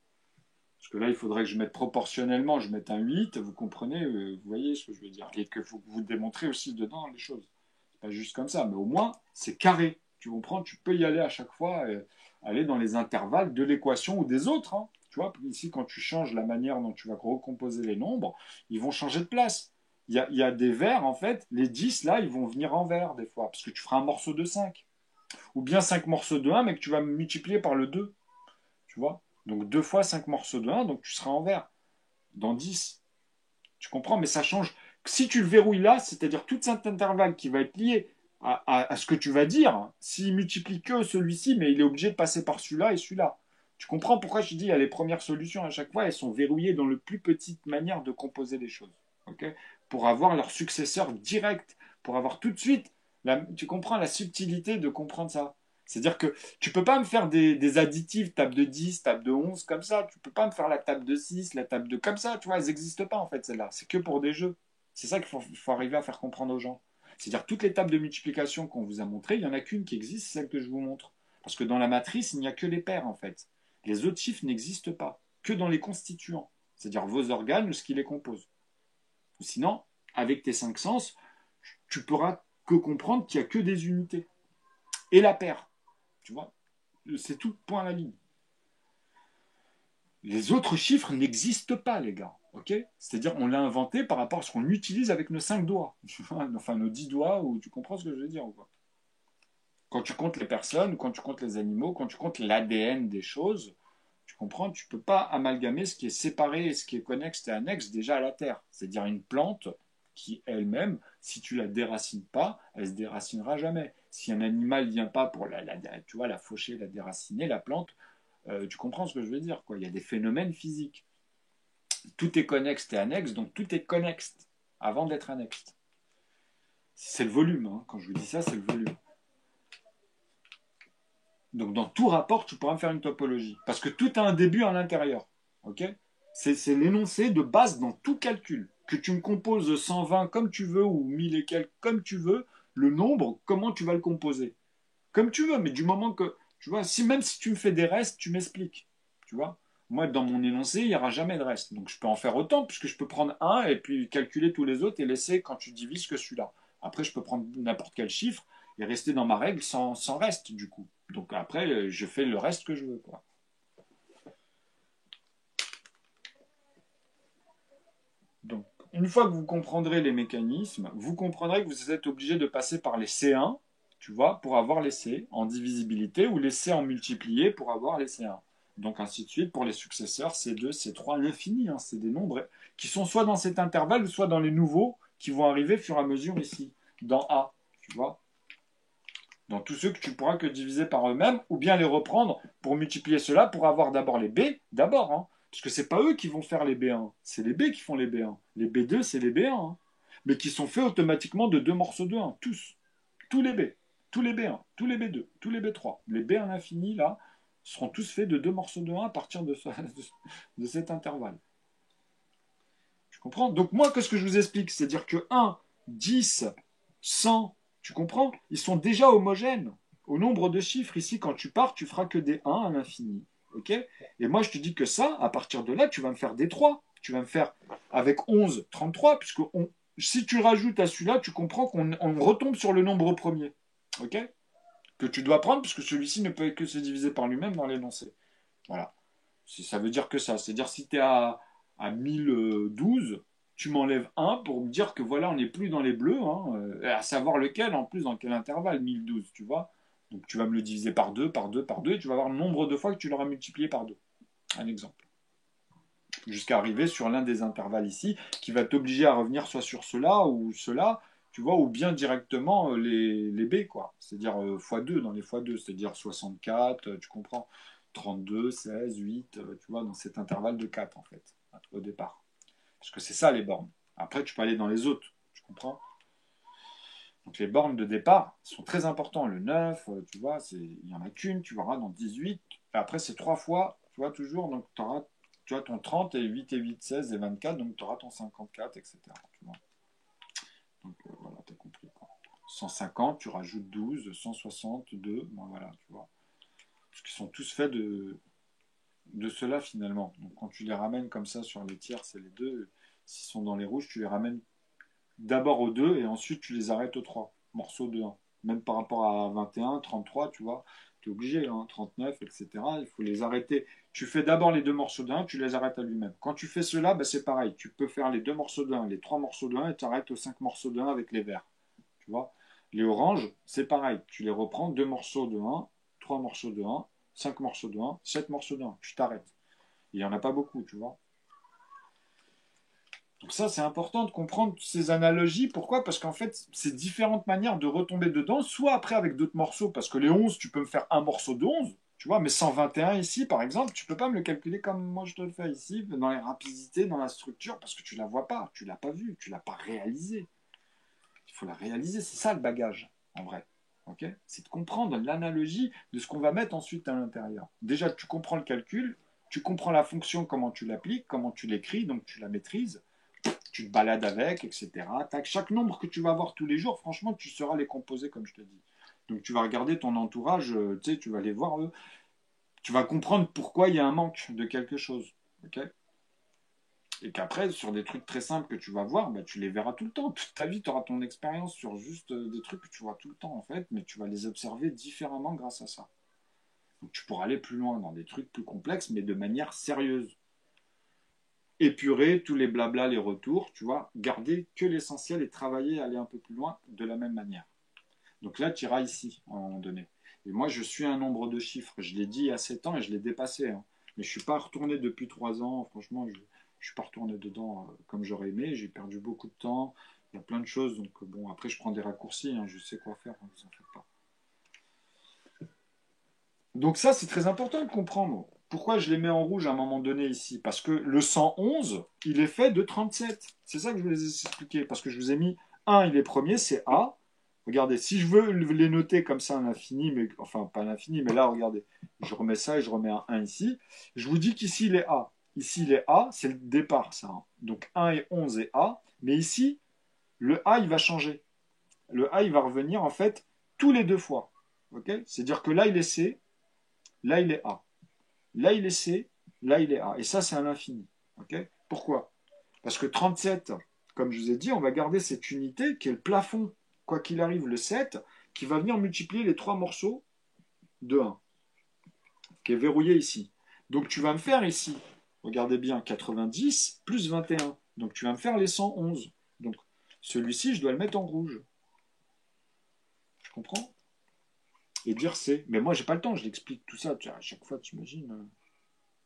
Parce que là, il faudrait que je mette proportionnellement, je mette un 8, vous comprenez, vous voyez ce que je veux dire. Et que vous démontrez aussi dedans les choses. C'est pas juste comme ça, mais au moins, c'est carré. Tu comprends, tu peux y aller à chaque fois, aller dans les intervalles de l'équation ou des autres, hein. Tu vois, ici, quand tu changes la manière dont tu vas recomposer les nombres, ils vont changer de place. Il y a des vers, en fait, les 10, là, ils vont venir en vers, des fois, parce que tu feras un morceau de 5. Ou bien 5 morceaux de 1, mais que tu vas multiplier par le 2. Tu vois? Donc 2 fois 5 morceaux de 1, donc tu seras en vert dans 10. Tu comprends? Mais ça change. Si tu le verrouilles là, c'est-à-dire tout cet intervalle qui va être lié à ce que tu vas dire, s'il multiplie que celui-ci, mais il est obligé de passer par celui-là et celui-là. Tu comprends pourquoi je dis il y a les premières solutions à chaque fois, elles sont verrouillées dans la plus petite manière de composer les choses. Okay, pour avoir leur successeur direct, pour avoir tout de suite, tu comprends la subtilité de comprendre ça. C'est-à-dire que tu peux pas me faire des additifs, table de 10, table de 11, comme ça. Tu peux pas me faire la table de 6, la table de... Comme ça, tu vois, elles n'existent pas en fait, celles-là. C'est que pour des jeux. C'est ça qu'il faut arriver à faire comprendre aux gens. C'est-à-dire toutes les tables de multiplication qu'on vous a montrées, il n'y en a qu'une qui existe, c'est celle que je vous montre. Parce que dans la matrice, il n'y a que les paires en fait. Les autres chiffres n'existent pas, que dans les constituants. C'est-à-dire vos organes ou ce qui les compose. Sinon, avec tes 5 sens, tu pourras que comprendre qu'il n'y a que des unités. Et la paire. Tu vois, c'est tout point à la ligne. Les autres chiffres n'existent pas, les gars. Ok? C'est-à-dire, on l'a inventé par rapport à ce qu'on utilise avec nos 5 doigts. Enfin, nos 10 doigts, ou tu comprends ce que je veux dire ou pas? Quand tu comptes les personnes, quand tu comptes les animaux, quand tu comptes l'ADN des choses, tu comprends, tu ne peux pas amalgamer ce qui est séparé et ce qui est connexe et annexe déjà à la terre. C'est-à-dire une plante qui elle-même, si tu la déracines pas, elle se déracinera jamais. Si un animal vient pas pour tu vois, la faucher, la déraciner, la plante, tu comprends ce que je veux dire, quoi. Il y a des phénomènes physiques. Tout est connexe et annexe, donc tout est connexe avant d'être annexe. C'est le volume, hein. Quand je vous dis ça, c'est le volume. Donc dans tout rapport, tu pourras me faire une topologie. Parce que tout a un début à l'intérieur. Ok. C'est l'énoncé de base dans tout calcul. Que tu me composes 120 comme tu veux ou 1000 et quelques comme tu veux, le nombre, comment tu vas le composer. Comme tu veux, mais du moment que, tu vois, même si tu me fais des restes, tu m'expliques. Tu vois. Moi, dans mon énoncé, il n'y aura jamais de reste. Donc je peux en faire autant, puisque je peux prendre un et puis calculer tous les autres et laisser quand tu divises que celui-là. Après, je peux prendre n'importe quel chiffre et rester dans ma règle sans reste, du coup. Donc après, je fais le reste que je veux, quoi. Donc, une fois que vous comprendrez les mécanismes, vous comprendrez que vous êtes obligé de passer par les C1, tu vois, pour avoir les C en divisibilité, ou les C en multiplié pour avoir les C1. Donc ainsi de suite pour les successeurs C2, C3 à l'infini. Hein, c'est des nombres qui sont soit dans cet intervalle, soit dans les nouveaux qui vont arriver au fur et à mesure ici, dans A, tu vois. Dans tous ceux que tu pourras que diviser par eux-mêmes, ou bien les reprendre pour multiplier cela pour avoir d'abord les B, d'abord, hein, parce que c'est pas eux qui vont faire les B1, c'est les B qui font les B1. Les B2, c'est les B1, hein, mais qui sont faits automatiquement de deux morceaux de 1, tous les B, tous les B1, tous les B2, tous les B3. Les B à l'infini, là, seront tous faits de deux morceaux de 1 à partir de cet intervalle. Tu comprends? Donc moi, qu'est-ce que je vous explique? C'est-à-dire que 1, 10, 100, tu comprends? Ils sont déjà homogènes au nombre de chiffres. Ici, quand tu pars, tu feras que des 1 à l'infini. Ok? Et moi, je te dis que ça, à partir de là, tu vas me faire des 3. Tu vas me faire avec 11, 33, puisque si tu rajoutes à celui-là, tu comprends qu'on retombe sur le nombre premier. Ok? Que tu dois prendre, puisque celui-ci ne peut que se diviser par lui-même dans l'énoncé. Voilà. Ça veut dire que ça. C'est-à-dire si tu es à 1012, tu m'enlèves un pour me dire que voilà, on n'est plus dans les bleus, hein, à savoir lequel, en plus, dans quel intervalle, 1012, tu vois. Donc tu vas me le diviser par 2, par 2, par 2, et tu vas avoir le nombre de fois que tu l'auras multiplié par 2. Un exemple. Jusqu'à arriver sur l'un des intervalles ici, qui va t'obliger à revenir soit sur cela ou cela, tu vois, ou bien directement les B, quoi. C'est-à-dire x2 dans les x2, c'est-à-dire 64, tu comprends, 32, 16, 8, tu vois, dans cet intervalle de 4, en fait, au départ. Parce que c'est ça, les bornes. Après, tu peux aller dans les autres, tu comprends. Donc les bornes de départ sont très importantes. Le 9, tu vois, il n'y en a qu'une, tu verras dans 18. Et après, c'est 3 fois, tu vois, toujours. Donc tu as ton 30 et 8 et 8, 16 et 24. Donc tu auras ton 54, etc. Tu vois. Donc voilà, tu as compris. Quoi. 150, tu rajoutes 12, 162, bon, voilà, tu vois. Parce qu'ils sont tous faits de cela finalement. Donc quand tu les ramènes comme ça sur les tiers, c'est les deux. S'ils sont dans les rouges, tu les ramènes d'abord aux 2 et ensuite tu les arrêtes aux 3 morceaux de 1. Même par rapport à 21, 33, tu vois, tu es obligé, hein, 39, etc. Il faut les arrêter. Tu fais d'abord les deux morceaux de 1, tu les arrêtes à lui-même. Quand tu fais cela, bah, c'est pareil. Tu peux faire les deux morceaux de 1, les trois morceaux de 1 et tu arrêtes aux 5 morceaux de 1 avec les verts. Tu vois. Les oranges, c'est pareil. Tu les reprends, deux morceaux de 1, trois morceaux de 1, 5 morceaux de 1, 7 morceaux de 1. Tu t'arrêtes. Il n'y en a pas beaucoup, tu vois. Donc ça, c'est important de comprendre ces analogies. Pourquoi? Parce qu'en fait, c'est différentes manières de retomber dedans, soit après avec d'autres morceaux, parce que les 11, tu peux me faire un morceau de 11, tu vois, mais 121 ici, par exemple, tu peux pas me le calculer comme moi je te le fais ici, dans les rapidités, dans la structure, parce que tu la vois pas, tu l'as pas vue, tu l'as pas réalisé. Il faut la réaliser, c'est ça le bagage, en vrai. Ok? C'est de comprendre l'analogie de ce qu'on va mettre ensuite à l'intérieur. Déjà, tu comprends le calcul, tu comprends la fonction, comment tu l'appliques, comment tu l'écris, donc tu la maîtrises tu te balades avec, etc. Tac. Chaque nombre que tu vas avoir tous les jours, franchement, tu sauras les composer comme je te dis. Donc tu vas regarder ton entourage, tu sais, tu vas les voir, eux. Tu vas comprendre pourquoi il y a un manque de quelque chose. Ok. Et qu'après, sur des trucs très simples que tu vas voir, bah, tu les verras tout le temps. Toute ta vie, tu auras ton expérience sur juste des trucs que tu vois tout le temps, en fait, mais tu vas les observer différemment grâce à ça. Donc tu pourras aller plus loin dans des trucs plus complexes, mais de manière sérieuse. Épurer tous les blabla, les retours, tu vois, garder que l'essentiel et travailler, aller un peu plus loin de la même manière. Donc là, tu iras ici, à un moment donné. Et moi, je suis un nombre de chiffres. Je l'ai dit il y a 7 ans et je l'ai dépassé, hein. Mais je ne suis pas retourné depuis 3 ans. Franchement, je ne suis pas retourné dedans comme j'aurais aimé. J'ai perdu beaucoup de temps. Il y a plein de choses. Donc bon, après, je prends des raccourcis, hein. Je sais quoi faire, ne vous en faites pas. Donc ça, c'est très important de comprendre. Pourquoi je les mets en rouge à un moment donné ici? Parce que le 111, il est fait de 37. C'est ça que je vous ai expliqué. Parce que je vous ai mis 1, il est premier, c'est A. Regardez, si je veux les noter comme ça à l'infini, mais enfin pas à l'infini, mais là, regardez, je remets ça et je remets un 1 ici. Je vous dis qu'ici, il est A. Ici, il est A, c'est le départ, ça, hein. Donc 1 et 11 est A. Mais ici, le A, il va changer. Le A, il va revenir en fait tous les deux fois. Okay, c'est-à-dire que là, il est C, là, il est A. Là, il est C, là, il est A. Et ça, c'est à l'infini. Okay, pourquoi? Parce que 37, comme je vous ai dit, on va garder cette unité qui est le plafond, quoi qu'il arrive, le 7, qui va venir multiplier les trois morceaux de 1, qui est verrouillé ici. Donc tu vas me faire ici, regardez bien, 90 plus 21. Donc tu vas me faire les 111. Donc celui-ci, je dois le mettre en rouge. Je comprends? Et dire C. Mais moi, j'ai pas le temps, je l'explique tout ça. À chaque fois, tu imagines.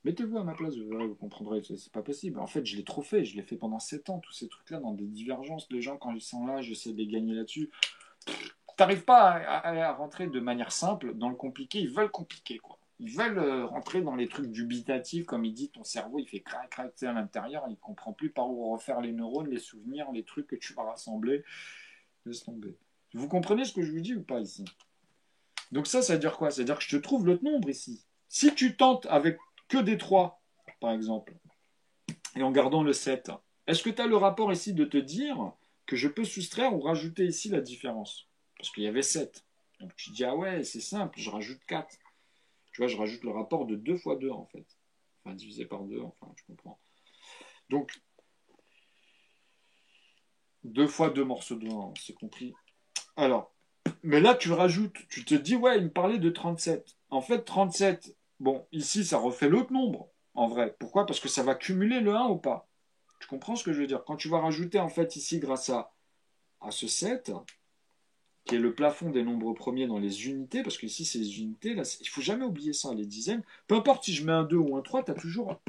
Mettez-vous à ma place, vous comprendrez, c'est pas possible. En fait, je l'ai trop fait, je l'ai fait pendant 7 ans, tous ces trucs-là, dans des divergences. Les gens, quand ils sont là, j'essaie de les gagner là-dessus. T'arrives pas à rentrer de manière simple dans le compliqué, ils veulent compliquer, quoi. Ils veulent rentrer dans les trucs dubitatifs, comme il dit, ton cerveau, il fait crac, crac, tu sais, à l'intérieur, il comprend plus par où refaire les neurones, les souvenirs, les trucs que tu vas rassembler. Laisse tomber. Vous comprenez ce que je vous dis ou pas ici? Donc ça veut dire quoi? Ça veut dire que je te trouve l'autre nombre ici. Si tu tentes avec que des 3, par exemple, et en gardant le 7, est-ce que tu as le rapport ici de te dire que je peux soustraire ou rajouter ici la différence? Parce qu'il y avait 7. Donc tu dis, ah ouais, c'est simple, je rajoute 4. Tu vois, je rajoute le rapport de 2 fois 2 en fait. Enfin, divisé par 2, enfin, tu comprends. Donc, 2 fois 2 morceaux de 1, c'est compris. Alors, mais là, tu rajoutes, tu te dis, ouais, il me parlait de 37. En fait, 37, bon, ici, ça refait l'autre nombre, en vrai. Pourquoi? Parce que ça va cumuler le 1 ou pas. Tu comprends ce que je veux dire? Quand tu vas rajouter, en fait, ici, grâce à ce 7, qui est le plafond des nombres premiers dans les unités, parce que ici, c'est les unités, là, il faut jamais oublier ça, les dizaines. Peu importe si je mets un 2 ou un 3, tu as toujours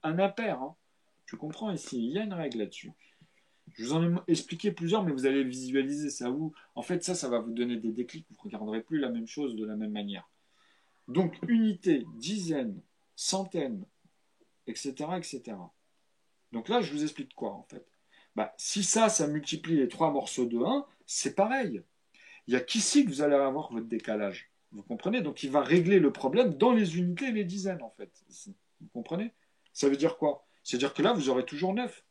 un impair, hein. Tu comprends ici? Il y a une règle là-dessus. Je vous en ai expliqué plusieurs, mais vous allez le visualiser, ça vous. En fait, ça va vous donner des déclics. Vous ne regarderez plus la même chose de la même manière. Donc, unité, dizaine, centaine, etc., etc. Donc là, je vous explique quoi, en fait? Bah, si ça multiplie les trois morceaux de 1, c'est pareil. Il n'y a qu'ici que vous allez avoir votre décalage. Vous comprenez? Donc, il va régler le problème dans les unités et les dizaines, en fait. Ici. Vous comprenez? Ça veut dire quoi? C'est-à-dire que là, vous aurez toujours 9.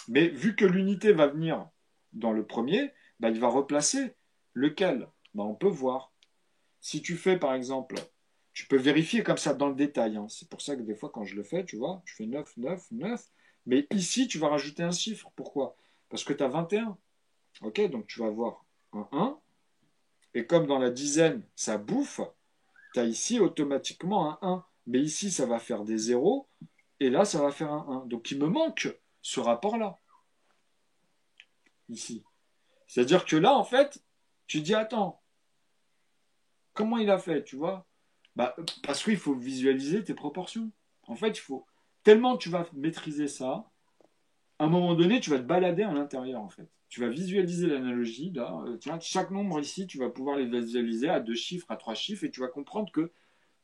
Mais vu que l'unité va venir dans le premier, bah, il va replacer lequel? Bah, on peut voir. Si tu fais par exemple, tu peux vérifier comme ça dans le détail, hein. C'est pour ça que des fois quand je le fais, tu vois, je fais 9, 9, 9. Mais ici, tu vas rajouter un chiffre. Pourquoi? Parce que tu as 21. Ok, donc tu vas avoir un 1. Et comme dans la dizaine, ça bouffe, tu as ici automatiquement un 1. Mais ici, ça va faire des zéros. Et là, ça va faire un 1. Donc il me manque ce rapport-là. Ici. C'est-à-dire que là, en fait, tu dis, attends, comment il a fait, tu vois? Bah, parce qu'il faut visualiser tes proportions. En fait, il faut. Tellement tu vas maîtriser ça, à un moment donné, tu vas te balader à l'intérieur, en fait. Tu vas visualiser l'analogie, là. Tu vois, chaque nombre ici, tu vas pouvoir les visualiser à 2 chiffres, à 3 chiffres, et tu vas comprendre que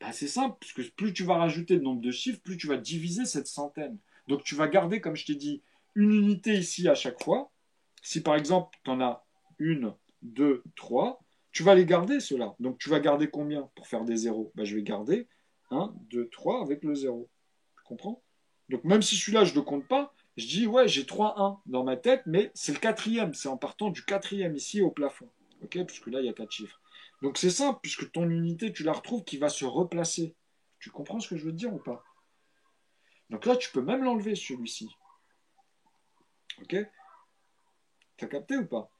bah, c'est simple, puisque plus tu vas rajouter de nombre de chiffres, plus tu vas diviser cette centaine. Donc tu vas garder, comme je t'ai dit, une unité ici à chaque fois. Si par exemple, tu en as une, deux, trois, tu vas les garder ceux-là. Donc tu vas garder combien pour faire des zéros? Bah, je vais garder un, 2, 3 avec le zéro. Tu comprends? Donc même si celui-là, je ne le compte pas, je dis ouais, j'ai 3 1 dans ma tête, mais c'est le quatrième. C'est en partant du quatrième ici au plafond. Ok? Puisque là, il y a 4 chiffres. Donc c'est simple, puisque ton unité, tu la retrouves qui va se replacer. Tu comprends ce que je veux te dire ou pas? Donc là, tu peux même l'enlever celui-ci. Ok? T'as capté ou pas?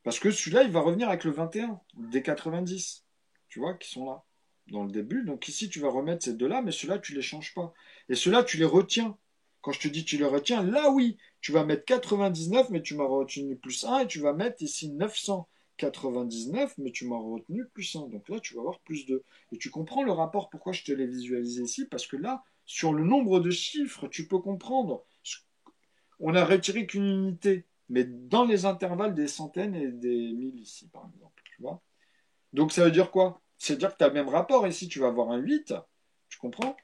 Parce que celui-là, il va revenir avec le 21 des 90. Tu vois, qui sont là, dans le début. Donc ici, tu vas remettre ces deux-là, mais ceux-là, tu ne les changes pas. Et ceux-là, tu les retiens. Quand je te dis tu le retiens, là oui, tu vas mettre 99, mais tu m'as retenu plus un, et tu vas mettre ici 999, mais tu m'as retenu plus un. Donc là, tu vas avoir plus 2. Et tu comprends le rapport, pourquoi je te l'ai visualisé ici, parce que là, sur le nombre de chiffres, tu peux comprendre. On a retiré qu'une unité, mais dans les intervalles des centaines et des mille ici, par exemple. Tu vois. Donc ça veut dire quoi? C'est-à-dire que tu as le même rapport ici, tu vas avoir un 8, tu comprends?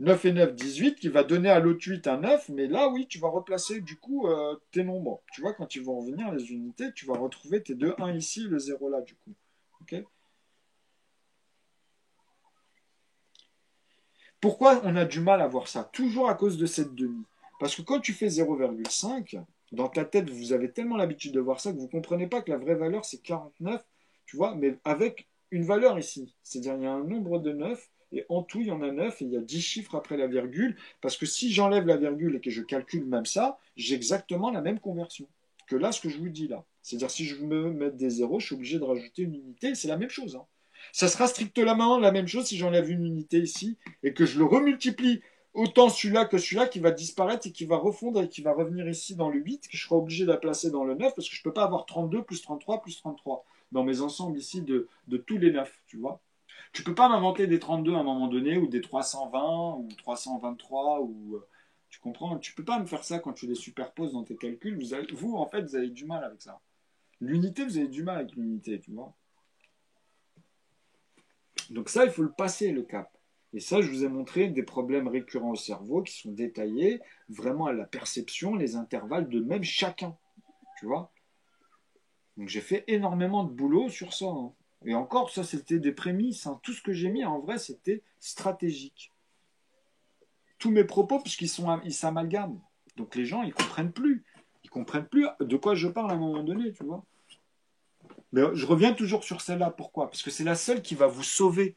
9 et 9, 18, qui va donner à l'autre 8 un 9, mais là, oui, tu vas replacer du coup tes nombres. Tu vois, quand ils vont revenir, les unités, tu vas retrouver tes deux 1 ici, le 0 là, du coup. Ok. Pourquoi on a du mal à voir ça? Toujours à cause de cette demi. Parce que quand tu fais 0,5, dans ta tête, vous avez tellement l'habitude de voir ça que vous ne comprenez pas que la vraie valeur, c'est 49, tu vois, mais avec une valeur ici. C'est-à-dire, il y a un nombre de 9, et en tout, il y en a 9, et il y a 10 chiffres après la virgule, parce que si j'enlève la virgule et que je calcule même ça, j'ai exactement la même conversion que là, ce que je vous dis là. C'est-à-dire, si je veux mettre des zéros, je suis obligé de rajouter une unité, c'est la même chose, hein. Ça sera strictement la même chose si j'enlève une unité ici et que je le remultiplie autant celui-là que celui-là qui va disparaître et qui va refondre et qui va revenir ici dans le 8, que je serai obligé de la placer dans le 9 parce que je ne peux pas avoir 32 plus 33 plus 33 dans mes ensembles ici de tous les 9, tu vois. Tu ne peux pas m'inventer des 32 à un moment donné ou des 320 ou 323 ou... tu comprends? Tu ne peux pas me faire ça quand tu les superposes dans tes calculs. Vous, en fait, vous avez du mal avec ça. L'unité, vous avez du mal avec l'unité, tu vois. Donc ça, il faut le passer, le cap. Et ça, je vous ai montré des problèmes récurrents au cerveau qui sont détaillés vraiment à la perception, les intervalles de même chacun. Tu vois. Donc j'ai fait énormément de boulot sur ça, hein. Et encore, ça, c'était des prémices, hein. Tout ce que j'ai mis, en vrai, c'était stratégique. Tous mes propos, puisqu'ils s'amalgament. Donc les gens, ils comprennent plus. Ils comprennent plus de quoi je parle à un moment donné, tu vois. Mais je reviens toujours sur celle-là. Pourquoi? Parce que c'est la seule qui va vous sauver.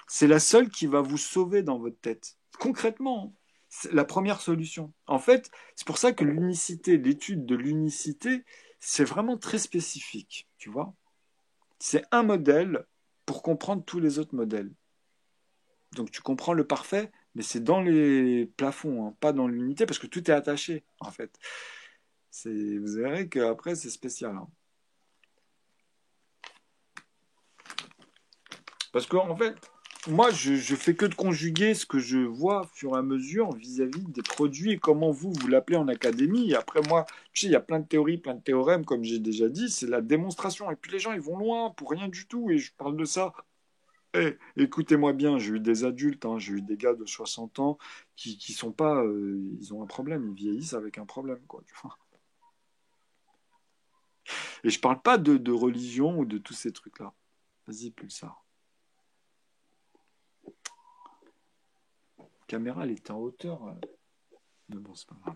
C'est la seule qui va vous sauver dans votre tête. Concrètement, c'est la première solution. En fait, c'est pour ça que l'unicité, l'étude de l'unicité, c'est vraiment très spécifique, tu vois. C'est un modèle pour comprendre tous les autres modèles. Donc tu comprends le parfait, mais c'est dans les plafonds, hein, pas dans l'unité, parce que tout est attaché, en fait. Vous verrez qu'après, c'est spécial, hein. Parce qu'en fait, moi, je fais que de conjuguer ce que je vois au fur et à mesure vis-à-vis des produits et comment vous l'appelez en académie. Et après, moi, tu sais, il y a plein de théories, plein de théorèmes, comme j'ai déjà dit, c'est la démonstration. Et puis les gens, ils vont loin pour rien du tout. Et je parle de ça. Eh, écoutez-moi bien, j'ai eu des adultes, hein, j'ai eu des gars de 60 ans qui sont pas. Ils ont un problème, ils vieillissent avec un problème, quoi. Tu vois. Et je parle pas de religion ou de tous ces trucs-là. Vas-y, Pulsar. La caméra, elle était en hauteur. Mais bon, c'est pas grave.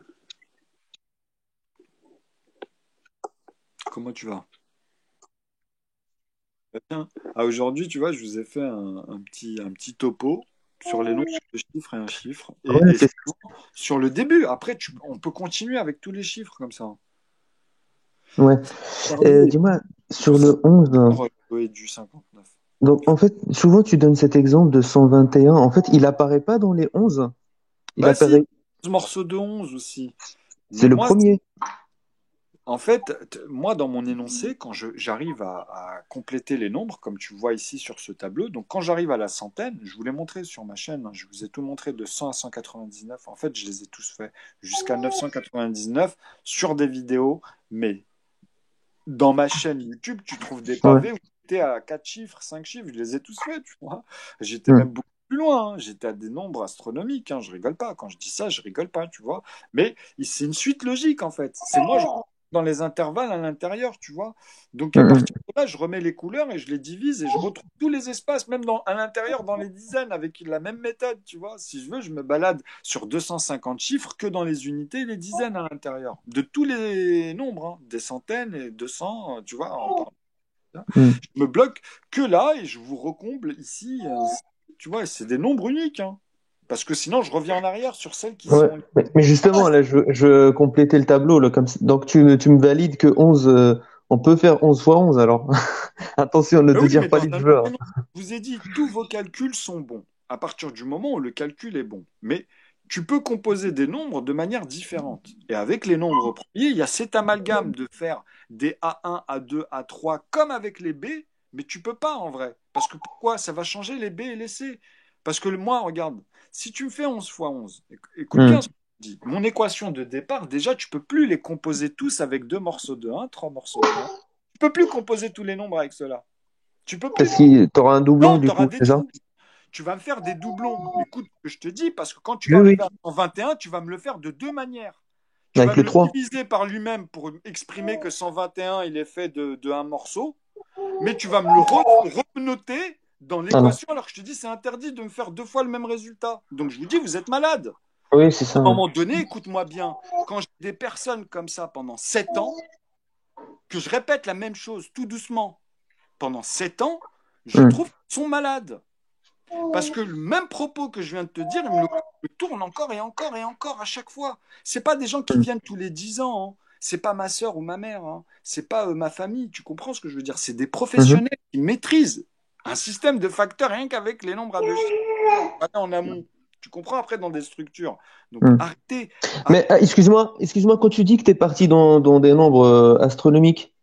Comment tu vas? Bien. Ah, aujourd'hui, tu vois, je vous ai fait un petit topo sur les nombres, sur les chiffres et un chiffre. Ouais, Et c'est sur le début, après, on peut continuer avec tous les chiffres comme ça. ouais. Parler Dis-moi, du sur le 11, et du 59. donc en fait, souvent tu donnes cet exemple de 121. En fait, il apparaît pas dans les 11. Il Bah si, apparaît, 11 morceaux de 11 aussi. c'est Mais le moi, premier. en fait, moi, dans mon énoncé, quand j'arrive à compléter les nombres, comme tu vois ici sur ce tableau, donc quand j'arrive à la centaine, je vous l'ai montré sur ma chaîne, hein, je vous ai tout montré de 100 à 199. En fait, je les ai tous faits jusqu'à 999 sur des vidéos, mais dans ma chaîne YouTube, tu trouves des Ouais. pavés où j'étais à 4 chiffres, 5 chiffres, je les ai tous faits, tu vois. J'étais Hmm. même beaucoup plus loin, hein. J'étais à des nombres astronomiques, hein. Je rigole pas. Quand je dis ça, je rigole pas, tu vois. Mais c'est une suite logique, en fait. C'est moi, je rentre dans les intervalles à l'intérieur, tu vois. Donc à Hmm, partir de là, je remets les couleurs et je les divise et je retrouve tous les espaces, même à l'intérieur, dans les dizaines, avec la même méthode, tu vois. Si je veux, je me balade sur 250 chiffres que dans les unités et les dizaines à l'intérieur. De tous les nombres, hein, des centaines et 200, tu vois, hmm. je me bloque que là et je vous recomble ici. Tu vois, c'est des nombres uniques, hein. Parce que sinon, je reviens en arrière sur celles qui Ouais. sont... Mais Ah, justement, là, je complétais le tableau, là, comme ça. Donc tu me valides que 11, on peut faire 11 fois 11 alors. Attention, ne mais te oui, dire mais pas dans les un autre joueurs, hein. énoncé, je vous ai dit, tous vos calculs sont bons à partir du moment où le calcul est bon. Mais tu peux composer des nombres de manière différente. Et avec les nombres premiers, il y a cet amalgame de faire des A1, A2, A3 comme avec les B, mais tu peux pas en vrai. Parce que pourquoi? Ça va changer les B et les C. Parce que moi, regarde, si tu me fais 11 fois 11, écoute bien Hmm. ce que je dis. Mon équation de départ, déjà, tu peux plus les composer tous avec deux morceaux de 1, trois morceaux de 1. Tu peux plus composer tous les nombres avec cela. Tu peux Parce plus. que tu auras un doublon, Non, tu du auras coup, des c'est ça? trous. Tu vas me faire des doublons. Écoute ce que je te dis, parce que quand tu Oui, vas oui. arriver à 121, tu vas me le faire de deux manières. Tu vas Avec le me le 3. diviser par lui-même pour exprimer que 121, il est fait de un morceau, mais tu vas me le renoter dans Ah non. l'équation alors que je te dis c'est interdit de me faire deux fois le même résultat. Donc je vous dis, vous êtes malade. Oui, c'est À ça. un Ouais. moment donné, écoute-moi bien, quand j'ai des personnes comme ça pendant 7 ans, que je répète la même chose tout doucement pendant 7 ans, je Hmm. trouve qu'ils sont malades. Parce que le même propos que je viens de te dire, il me tourne encore et encore et encore à chaque fois. C'est pas des gens qui Hmm. viennent tous les 10 ans. Hein. C'est pas ma sœur ou ma mère. Hein. C'est pas ma famille. Tu comprends ce que je veux dire? C'est des Mhm. professionnels qui maîtrisent un système de facteurs rien qu'avec les nombres à deux chiffres. Voilà, en amont. Tu comprends après dans des structures. Donc Hmm. arrêtez. Mais excuse-moi, quand tu dis que tu es parti dans des nombres astronomiques,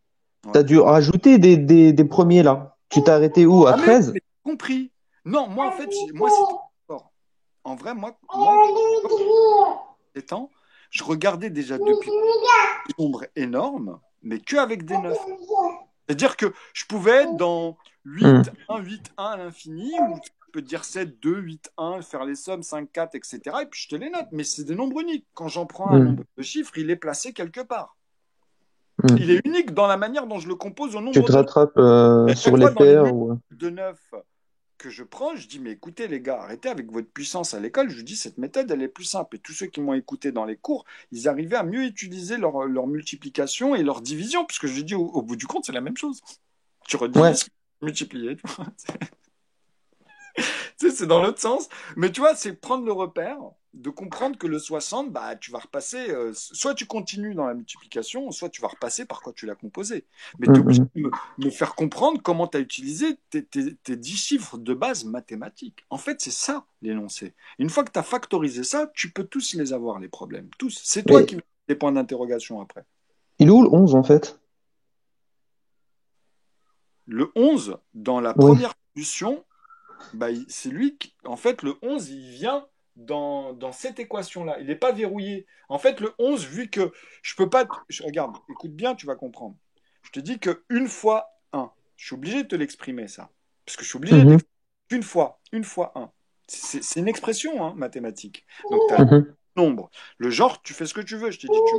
tu Ouais. as dû rajouter des premiers là. Tu t'es arrêté où? À Ah mais oui, 13? mais j'ai compris. Non, moi en fait, moi c'était fort. En vrai, moi, comme j'étais temps, je regardais déjà depuis nombre énorme, mais que avec des 9. C'est-à-dire que je pouvais être dans Hmm. 8, 1 à l'infini, ou je peux dire 7, 2, 8, 1, faire les sommes, 5, 4, etc. Et puis je te les note, mais c'est des nombres uniques. Quand j'en prends un Hmm. nombre de chiffres, il est placé quelque part. Hmm. Il est unique dans la manière dont je le compose au Tu nombre te de 9. rattrapes Et à sur chaque les fois, dans les paires multiples ou... de 9 que je prends, je dis, mais écoutez les gars, arrêtez avec votre puissance à l'école. Je dis, cette méthode, elle est plus simple. Et tous ceux qui m'ont écouté dans les cours, ils arrivaient à mieux utiliser leur multiplication et leur division, puisque je dis, au bout du compte, c'est la même chose. Tu Ouais. redivises, multiplier. Tu sais, c'est dans l'autre sens. Mais tu vois, c'est prendre le repère, de comprendre que le 60, bah, tu vas repasser, soit tu continues dans la multiplication, soit tu vas repasser par quoi tu l'as composé. Mais tu es Hmm, obligé hmm. de me faire comprendre comment tu as utilisé tes 10 chiffres de base mathématiques. En fait, c'est ça l'énoncé. Une fois que tu as factorisé ça, tu peux tous les avoir, les problèmes. Tous. C'est toi Mais qui mets des points d'interrogation après. il est où le 11 en fait? Le 11 dans la Oui. première solution, bah, c'est lui qui, en fait, le 11 il vient dans cette équation-là. Il n'est pas verrouillé. En fait, le 11 vu que je peux pas. Regarde, écoute bien, tu vas comprendre. Je te dis que une fois un, je suis obligé de te l'exprimer, ça. Parce que je suis obligé Mhm. d'exprimer une fois un. C'est une expression hein, mathématique. Donc, tu as le Mhm. nombre. Le genre, tu fais ce que tu veux. Je t'ai dit, tu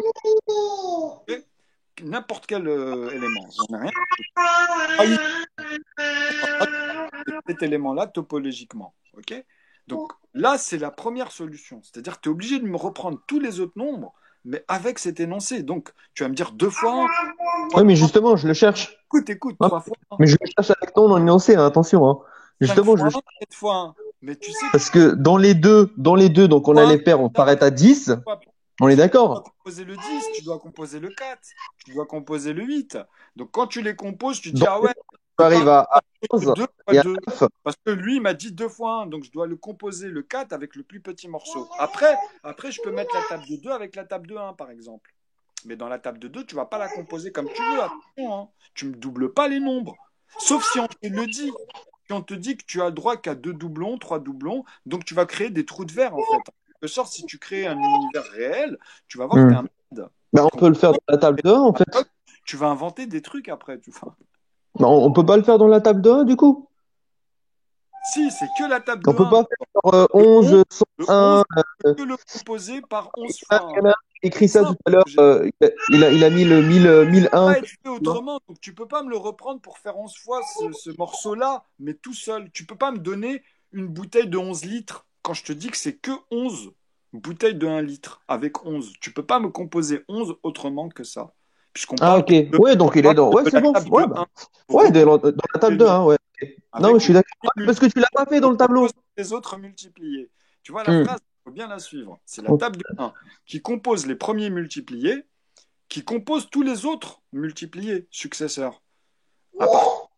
mets n'importe quel élément. J'en ai rien. Ah oui, cet élément-là topologiquement. Ok. Donc là, c'est la première solution. C'est-à-dire que tu es obligé de me reprendre tous les autres nombres, mais avec cet énoncé. Donc, tu vas me dire 2 fois un, 3 Oui, mais fois justement, je le cherche. 1. Écoute, écoute, Hein, 3 fois un, mais je le cherche avec ton nom énoncé, hein, attention. Hein. 5 Justement, je fois le un, cherche. 7 fois un. Mais tu sais que Parce que dans les deux, donc on a fois 1, les paires, on s'arrête à 10. On est tu dois d'accord? composer le 10, tu dois composer le 4, tu dois composer le 8. Donc quand tu les composes, tu dis, Dans ah les ouais, deux, je on peux arrive pas à que 11 2 fois et à 2. 9. Parce que lui, il m'a dit 2 fois un, donc je dois le composer le 4 avec le plus petit morceau. Après, je peux mettre la table de 2 avec la table de un, par exemple. Mais dans la table de 2, tu vas pas la composer comme tu veux. Attention, hein. Tu ne me doubles pas les nombres. Sauf si on te le dit. Si on te dit que tu as le droit qu'à 2 doublons, 3 doublons, donc tu vas créer des trous de verre, en fait. En quelque sorte, si tu crées un univers réel, tu vas voir que tu es Hmm. un malade. Ben, Tu on peut comprends? le faire dans la table de 1, en fait. Tu vas inventer des trucs après, tu vois. Ben, on peut pas le faire dans la table de 1, du coup. Si, c'est que la table On de peut 1. pas faire Le 11, 11, le 11, 101. tu peux que le composer par 11 Il fois 1. y en a écrit C'est ça tout simple. à l'heure. Il a mis le 1001. Pas être fait autrement. Donc tu peux pas me le reprendre pour faire 11 fois ce morceau-là, mais tout seul. Tu peux pas me donner une bouteille de 11 litres quand je te dis que c'est que 11 bouteilles de 1 litre avec 11. Tu peux pas me composer 11 autrement que ça. Puisqu'on Ah, parle ok. Ouais, on donc il est parle dans. Ouais, de c'est la bon. table Ouais, de bah. 1 pour Ouais, dans recomposer la les table de nombres 1, ouais. Non, avec je suis d'accord. Ouais, parce que tu l'as pas fait je dans le tableau. compose les autres multipliés. Tu vois la Hmm. phrase, il faut bien la suivre. C'est la Ok. table de 1 qui compose les premiers multipliés, qui compose tous les autres multipliés successeurs à partir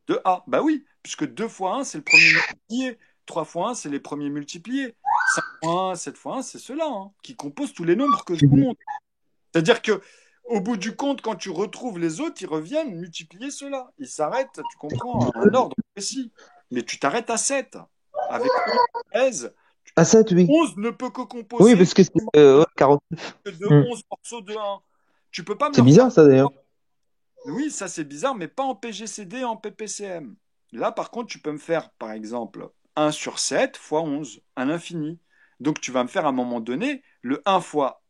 de A. Bah oui, puisque 2 fois un c'est le premier multiplié. 3 fois un c'est les premiers multipliés. 5 fois 1, 7 fois 1, c'est ceux-là qui composent tous les nombres que je vous montre. C'est-à-dire que au bout du compte, quand tu retrouves les autres, ils reviennent multiplier ceux-là. Ils s'arrêtent, tu comprends, à un ordre précis. Mais tu t'arrêtes à 7. Avec 11, 13, À 7, oui. 11 ne peut que Oui, composer parce que c'est ouais, 49. de Hmm. 11 morceaux de 1. Tu peux pas me C'est le refaire. bizarre, ça, d'ailleurs. Oui, ça c'est bizarre, mais pas en PGCD, en PPCM. Là, par contre, tu peux me faire, par exemple, 1 sur 7 fois 11, à l'infini. Donc, tu vas me faire à un moment donné le 1 fois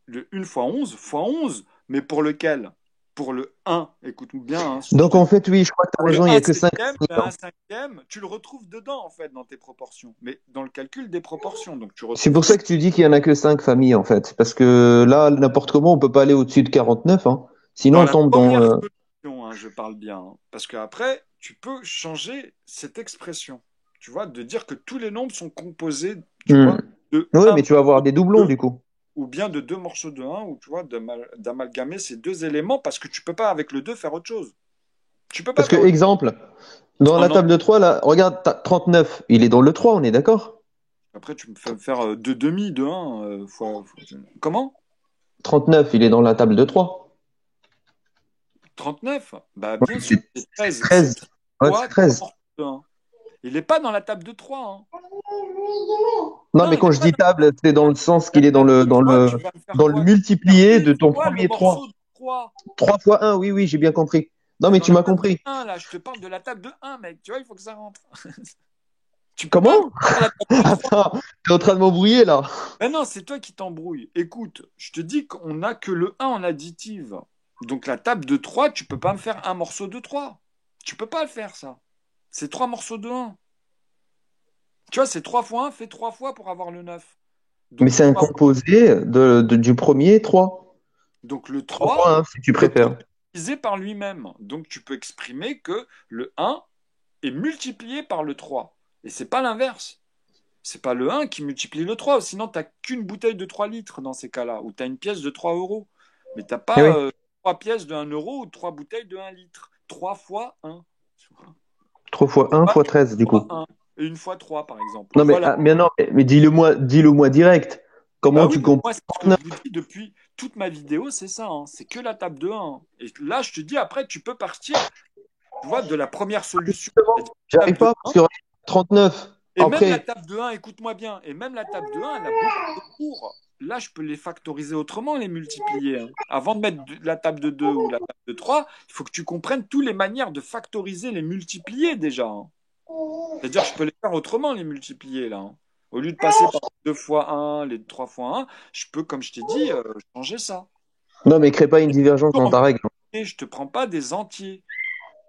11 fois 11. Mais pour lequel? Pour le 1, écoute bien, ce que je Donc, te en dis. fait, oui, je crois que tu as Pour le raison, il n'y 1 a que 5 septième, le familles, 1 hein. cinquième, tu le retrouves dedans, en fait, dans tes proportions. Mais dans le calcul des proportions. Donc, tu C'est retrouves pour tout ça que tu dis qu'il y en a que 5 familles, en fait. Parce que là, n'importe comment, on peut pas aller au-dessus de 49, hein. Sinon, dans on la tombe dans. première solution, je parle bien. Parce qu'après, tu peux changer cette expression. Tu vois, de dire que tous les nombres sont composés, tu Hmm. vois, de Oui, un mais tu vas avoir des doublons, morceau de du 2, coup. ou bien de deux morceaux de un, ou tu vois, d'amalgamer ces deux éléments, parce que tu peux pas, avec le 2 faire autre chose. Tu peux pas Parce que, faire autre chose. exemple, dans la En table de 3 là, regarde, 39, il est dans le 3, on est d'accord? Après, tu me fais faire deux demi, de un Comment? 39, il est dans la table de 3. 39. Bah, Ouais, bien sûr, c'est c'est 13. C'est 13. 13 Ouais, c'est fois 3 13. morceaux de un. Il n'est pas dans la table de 3. Non, Non, mais il n'est quand je pas dis dans table, c'est dans le sens la qu'il est table de 3. Tu vas me faire dans le quoi? Tu vas me faire multiplié de une ton fois le premier 3. morceau de 3. 3 fois 1, oui, oui, j'ai bien compris. Non, Tu es mais dans tu la m'as table de compris. un là. Je te parle de la table de un, mec. Tu vois, il faut que ça rentre. Tu peux pas me Comment? faire la table de 3. Attends, t'es en train de m'embrouiller là. Ben non, c'est toi qui t'embrouilles. Écoute, je te dis qu'on n'a que le un en additive. Donc la table de 3, tu peux pas me faire un morceau de 3. Tu peux pas le faire, ça. C'est 3 morceaux de un. Tu vois, c'est 3 fois un, fait 3 fois pour avoir le 9. Mais Donc c'est un pour avoir- composé du premier 3. donc le 3 3 fois 1, si tu ne peut préfères. être divisé par lui-même. Donc tu peux exprimer que le un est multiplié par le 3. Et c'est pas l'inverse. C'est pas le un qui multiplie le 3. Sinon, tu n'as qu'une bouteille de 3 litres dans ces cas-là, ou tu as une pièce de 3 euros. Mais tu n'as Eh pas oui. 3 pièces de 1 euro ou 3 bouteilles de 1 litre. 3 fois 1. 3 fois 1 fois 13, du Fois coup. 1. Et une fois 3, par exemple. Non, mais, Voilà. mais non, mais dis-le moi direct. Bah Comment oui, tu mais composes moi, c'est ce que je 39? vous dis depuis toute ma vidéo, c'est ça. C'est que la table de 1. Et là, je te dis, après, tu peux partir, tu vois, de la première solution. C'est-à-dire la J'arrive table de pas 1. sur 39. Et même la Après, table de 1, écoute-moi bien, et même la table de 1, elle a beaucoup de cours. Là, je peux les factoriser autrement, les multiplier. Avant de mettre la table de 2 ou la table de 3, il faut que tu comprennes toutes les manières de factoriser les multiplier déjà. C'est-à-dire, je peux les faire autrement, les multiplier là. Au lieu de passer par les 2 fois 1, les 3 fois 1, je peux, comme je t'ai dit, changer ça. non, mais crée pas une divergence dans ta règle. Et je te prends pas des entiers.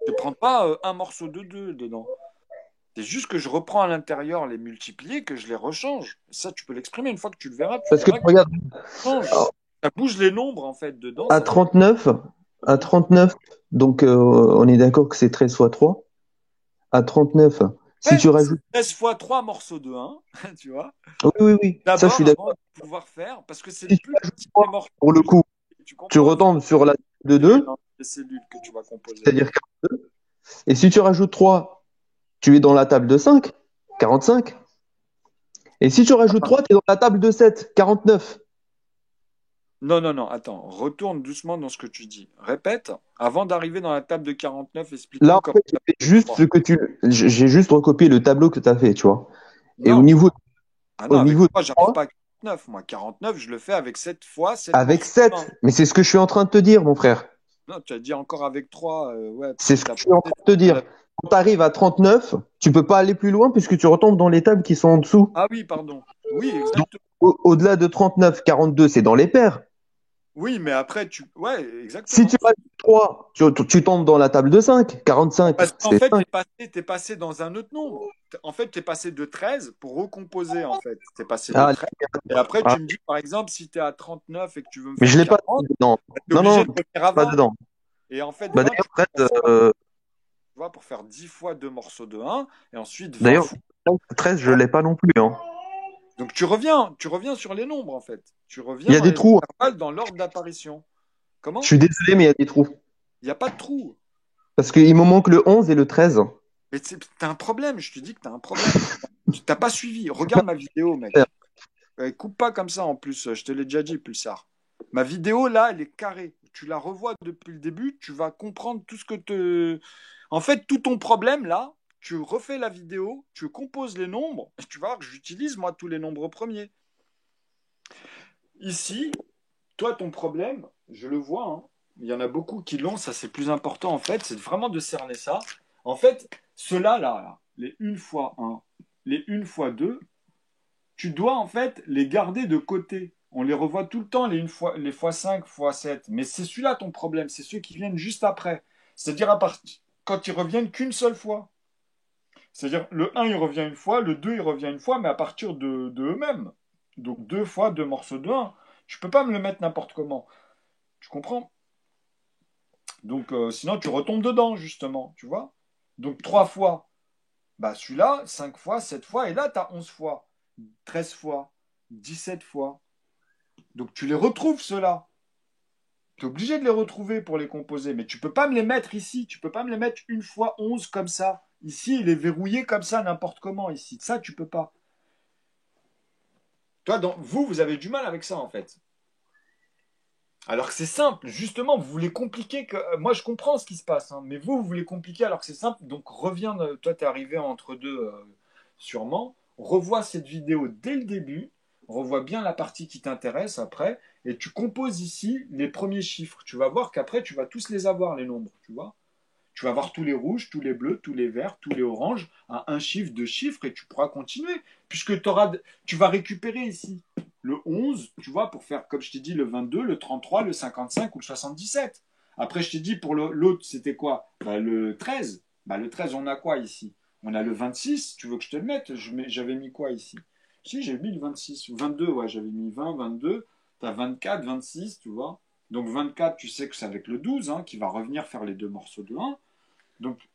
Je te prends pas un morceau de 2 dedans. C'est juste que je reprends à l'intérieur les multipliés, que je les rechange. Ça, tu peux l'exprimer une fois que tu Parce que verras que regarde, ça change. Ça bouge les nombres, en fait, dedans. à Ça fait 39, à 39, donc on est d'accord que c'est 13 fois 3. À 39, si ouais, tu c'est rajoutes. 13 fois 3 morceaux de 1, tu vois. Oui, oui, oui, ça je D'abord, suis avant d'accord. de pouvoir faire, parce que c'est le Si tu plus rajoutes petit des 3, morceaux pour le coup, tu tu comprends, retombes sur la de cellules, 2, des cellules que tu vas composer. c'est-à-dire 42. Et si tu rajoutes 3, tu es dans la table de 5, 45. Et si tu rajoutes 3, tu es dans la table de 7, 49. Non, non, non, attends, retourne doucement dans ce que tu dis. Répète, avant d'arriver dans la table de 49, Là, explique-moi en comment fait, tu as fait juste 3. ce que j'ai juste recopié le tableau que tu as fait, tu vois. Et Non, ah non, au avec niveau de 3, j'arrive 3, pas à 49. Moi, 49, je le fais avec 7 fois 7 avec morceaux de 1. 7. Mais c'est ce que je suis en train de te dire, mon frère. Non, tu as dit encore avec 3, ouais, parce C'est que ce tu que as je suis en pensé train de te à dire. la... Quand tu arrives à 39, tu peux pas aller plus loin puisque tu retombes dans les tables qui sont en dessous. Ah oui, pardon. Oui, Donc, exactement. au-delà de 39, 42, c'est dans les paires. Oui, mais après, ouais, Si tu exactement. rajoutes 3, tu tombes dans la table de 5. 45, Parce qu'en c'est fait, 5. t'es passé dans un autre nombre. En fait, tu es passé de 13 pour recomposer, en fait. Tu es passé de Ah, 13. Et après, ah, tu me dis, par exemple, si tu es à 39 et que tu veux me mais je faire l'ai pas 40, dedans. tu es Non, non, obligé de revenir à pas 20. dedans. Et en fait, Bah, 20, d'ailleurs, tu peux Fred, passer par, tu vois, pour faire 10 fois 2 morceaux de 1, et ensuite 20 d'ailleurs, fois. 13, je l'ai pas non plus, hein. Donc tu reviens sur les nombres, en fait. Tu Il reviens y a dans des les trous, hein. intervalles dans l'ordre d'apparition. Je Comment? suis désolé, mais il y a des trous. Il n'y a pas de trou. Parce qu'il me manque le 11 et le 13. Mais t'as un problème, je te dis que t'as un problème. Tu t'as pas suivi. Regarde ma vidéo, mec. Coupe pas comme ça en plus, je te l'ai déjà dit, Pulsar. Ma vidéo là, elle est carrée. Tu la revois depuis le début, tu vas comprendre tout ce que te. En fait, tout ton problème là, tu refais la vidéo, tu composes les nombres, et tu vas voir que j'utilise moi tous les nombres premiers. Ici, toi, ton problème, je le vois, hein, il y en a beaucoup qui l'ont, ça c'est plus important en fait, c'est vraiment de cerner ça. En fait, ceux-là, là, les 1 fois 1, les 1 fois 2, tu dois en fait les garder de côté. On les revoit tout le temps, les, les fois 5, fois 7. Mais c'est celui-là ton problème, c'est ceux qui viennent juste après. C'est-à-dire quand ils reviennent qu'une seule fois. C'est-à-dire le 1 il revient une fois, le 2 il revient une fois, mais à partir de eux-mêmes. Donc 2 fois 2 morceaux de 1. Tu peux pas me le mettre n'importe comment. Tu comprends? Donc sinon tu retombes dedans, justement, tu vois? Donc 3 fois, bah celui-là, 5 fois, 7 fois, et là tu as 11 fois, 13 fois, 17 fois. Donc tu les retrouves, ceux-là. Tu es obligé de les retrouver pour les composer, mais tu peux pas me les mettre ici. Tu peux pas me les mettre 1 fois 11 comme ça. Ici, il est verrouillé comme ça, n'importe comment, ici. Ça, tu peux pas. Toi, vous avez du mal avec ça, en fait. Alors que c'est simple, justement, vous voulez compliquer. Moi, je comprends ce qui se passe, hein, mais vous voulez compliquer alors que c'est simple. Donc, reviens, toi, tu es arrivé entre deux, sûrement. Revois cette vidéo dès le début, revois bien la partie qui t'intéresse après, et tu composes ici les premiers chiffres. Tu vas voir qu'après, tu vas tous les avoir, les nombres, tu vois. Tu vas voir tous les rouges, tous les bleus, tous les verts, tous les oranges, à un chiffre, deux chiffres, et tu pourras continuer, puisque tu vas récupérer ici le 11, tu vois, pour faire, comme je t'ai dit, le 22, le 33, le 55 ou le 77. Après, je t'ai dit, pour l'autre, c'était quoi? Bah, le 13. Bah, le 13, on a quoi ici? On a le 26. Tu veux que je te le mette? J'avais mis quoi ici? Si, j'ai mis le 26. 22, ouais, j'avais mis 20, 22. Tu as 24, 26, tu vois. Donc 24, tu sais que c'est avec le 12, hein, qui va revenir faire les deux morceaux de 1. Donc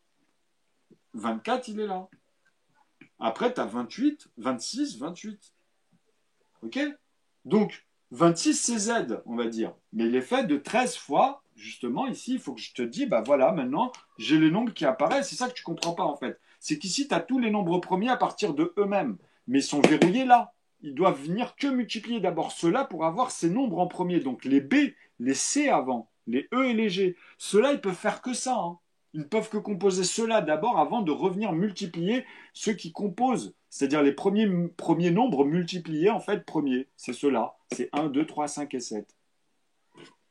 24, il est là. Après, tu as 28, 26, 28. OK? Donc, 26, c'est Z, on va dire. Mais il est fait de 13 fois, justement, ici, il faut que je te dise, bah voilà, maintenant, j'ai les nombres qui apparaissent. C'est ça que tu comprends pas, en fait. C'est qu'ici, tu as tous les nombres premiers à partir de eux-mêmes. Mais ils sont verrouillés là. Ils doivent venir que multiplier d'abord ceux-là pour avoir ces nombres en premier. Donc, les B, les C avant, les E et les G. Ceux-là, ils peuvent faire que ça, hein. Ils ne peuvent que composer ceux-là d'abord avant de revenir multiplier ceux qui composent, c'est-à-dire les premiers nombres multipliés, en fait, premiers. C'est ceux-là. C'est 1, 2, 3, 5 et 7.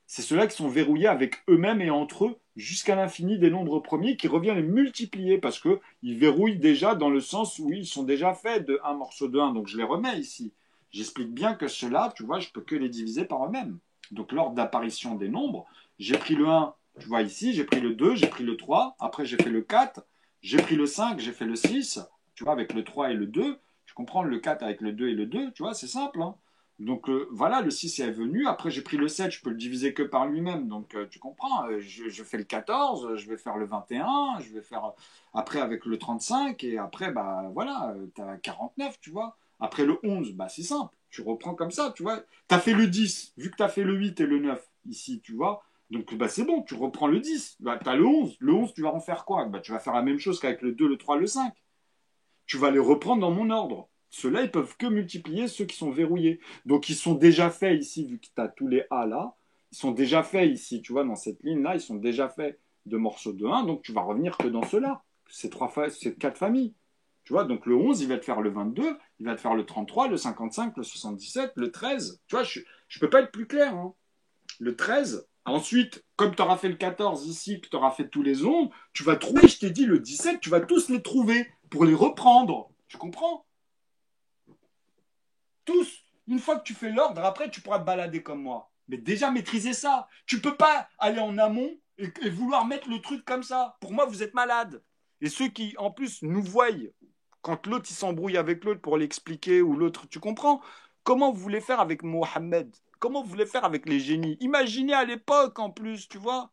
C'est ceux-là qui sont verrouillés avec eux-mêmes et entre eux jusqu'à l'infini des nombres premiers qui reviennent les multiplier parce qu'ils verrouillent déjà dans le sens où ils sont déjà faits de un morceau de 1. Donc je les remets ici. J'explique bien que ceux-là, tu vois, je peux que les diviser par eux-mêmes. Donc l'ordre d'apparition des nombres, j'ai pris le 1, tu vois ici, j'ai pris le 2, j'ai pris le 3, après j'ai fait le 4, j'ai pris le 5, j'ai fait le 6, tu vois, avec le 3 et le 2. Tu comprends le 4 avec le 2 et le 2, tu vois, c'est simple, hein. Donc voilà, le 6 est venu. Après, j'ai pris le 7, je peux le diviser que par lui-même. Donc tu comprends, je fais le 14, je vais faire le 21, je vais faire après avec le 35, et après, bah voilà, tu as 49, tu vois. Après le 11, bah c'est simple, tu reprends comme ça, tu vois. Tu as fait le 10, vu que tu as fait le 8 et le 9 ici, tu vois. Donc bah c'est bon, tu reprends le 10. Bah, tu as le 11. Le 11, tu vas en faire quoi? Bah, tu vas faire la même chose qu'avec le 2, le 3, le 5. Tu vas les reprendre dans mon ordre. Ceux-là, ils peuvent que multiplier ceux qui sont verrouillés. Donc, ils sont déjà faits ici, vu que tu as tous les A là. Ils sont déjà faits ici, tu vois, dans cette ligne-là, ils sont déjà faits de morceaux de 1. Donc, tu vas revenir que dans ceux-là. C'est 4 familles. Tu vois, donc le 11, il va te faire le 22, il va te faire le 33, le 55, le 77, le 13. Tu vois, je ne peux pas être plus clair, hein. Le 13. Ensuite, comme tu auras fait le 14 ici, que tu auras fait tous les ondes, tu vas trouver, je t'ai dit, le 17, tu vas tous les trouver pour les reprendre. Tu comprends? Tous. Une fois que tu fais l'ordre, après, tu pourras te balader comme moi. Mais déjà, maîtriser ça. Tu peux pas aller en amont et vouloir mettre le truc comme ça. Pour moi, vous êtes malade. Et ceux qui, en plus, nous voient quand l'autre, il s'embrouille avec l'autre pour l'expliquer ou l'autre, tu comprends? Comment vous voulez faire avec Mohamed? Comment vous voulez faire avec les génies? Imaginez à l'époque, en plus, tu vois?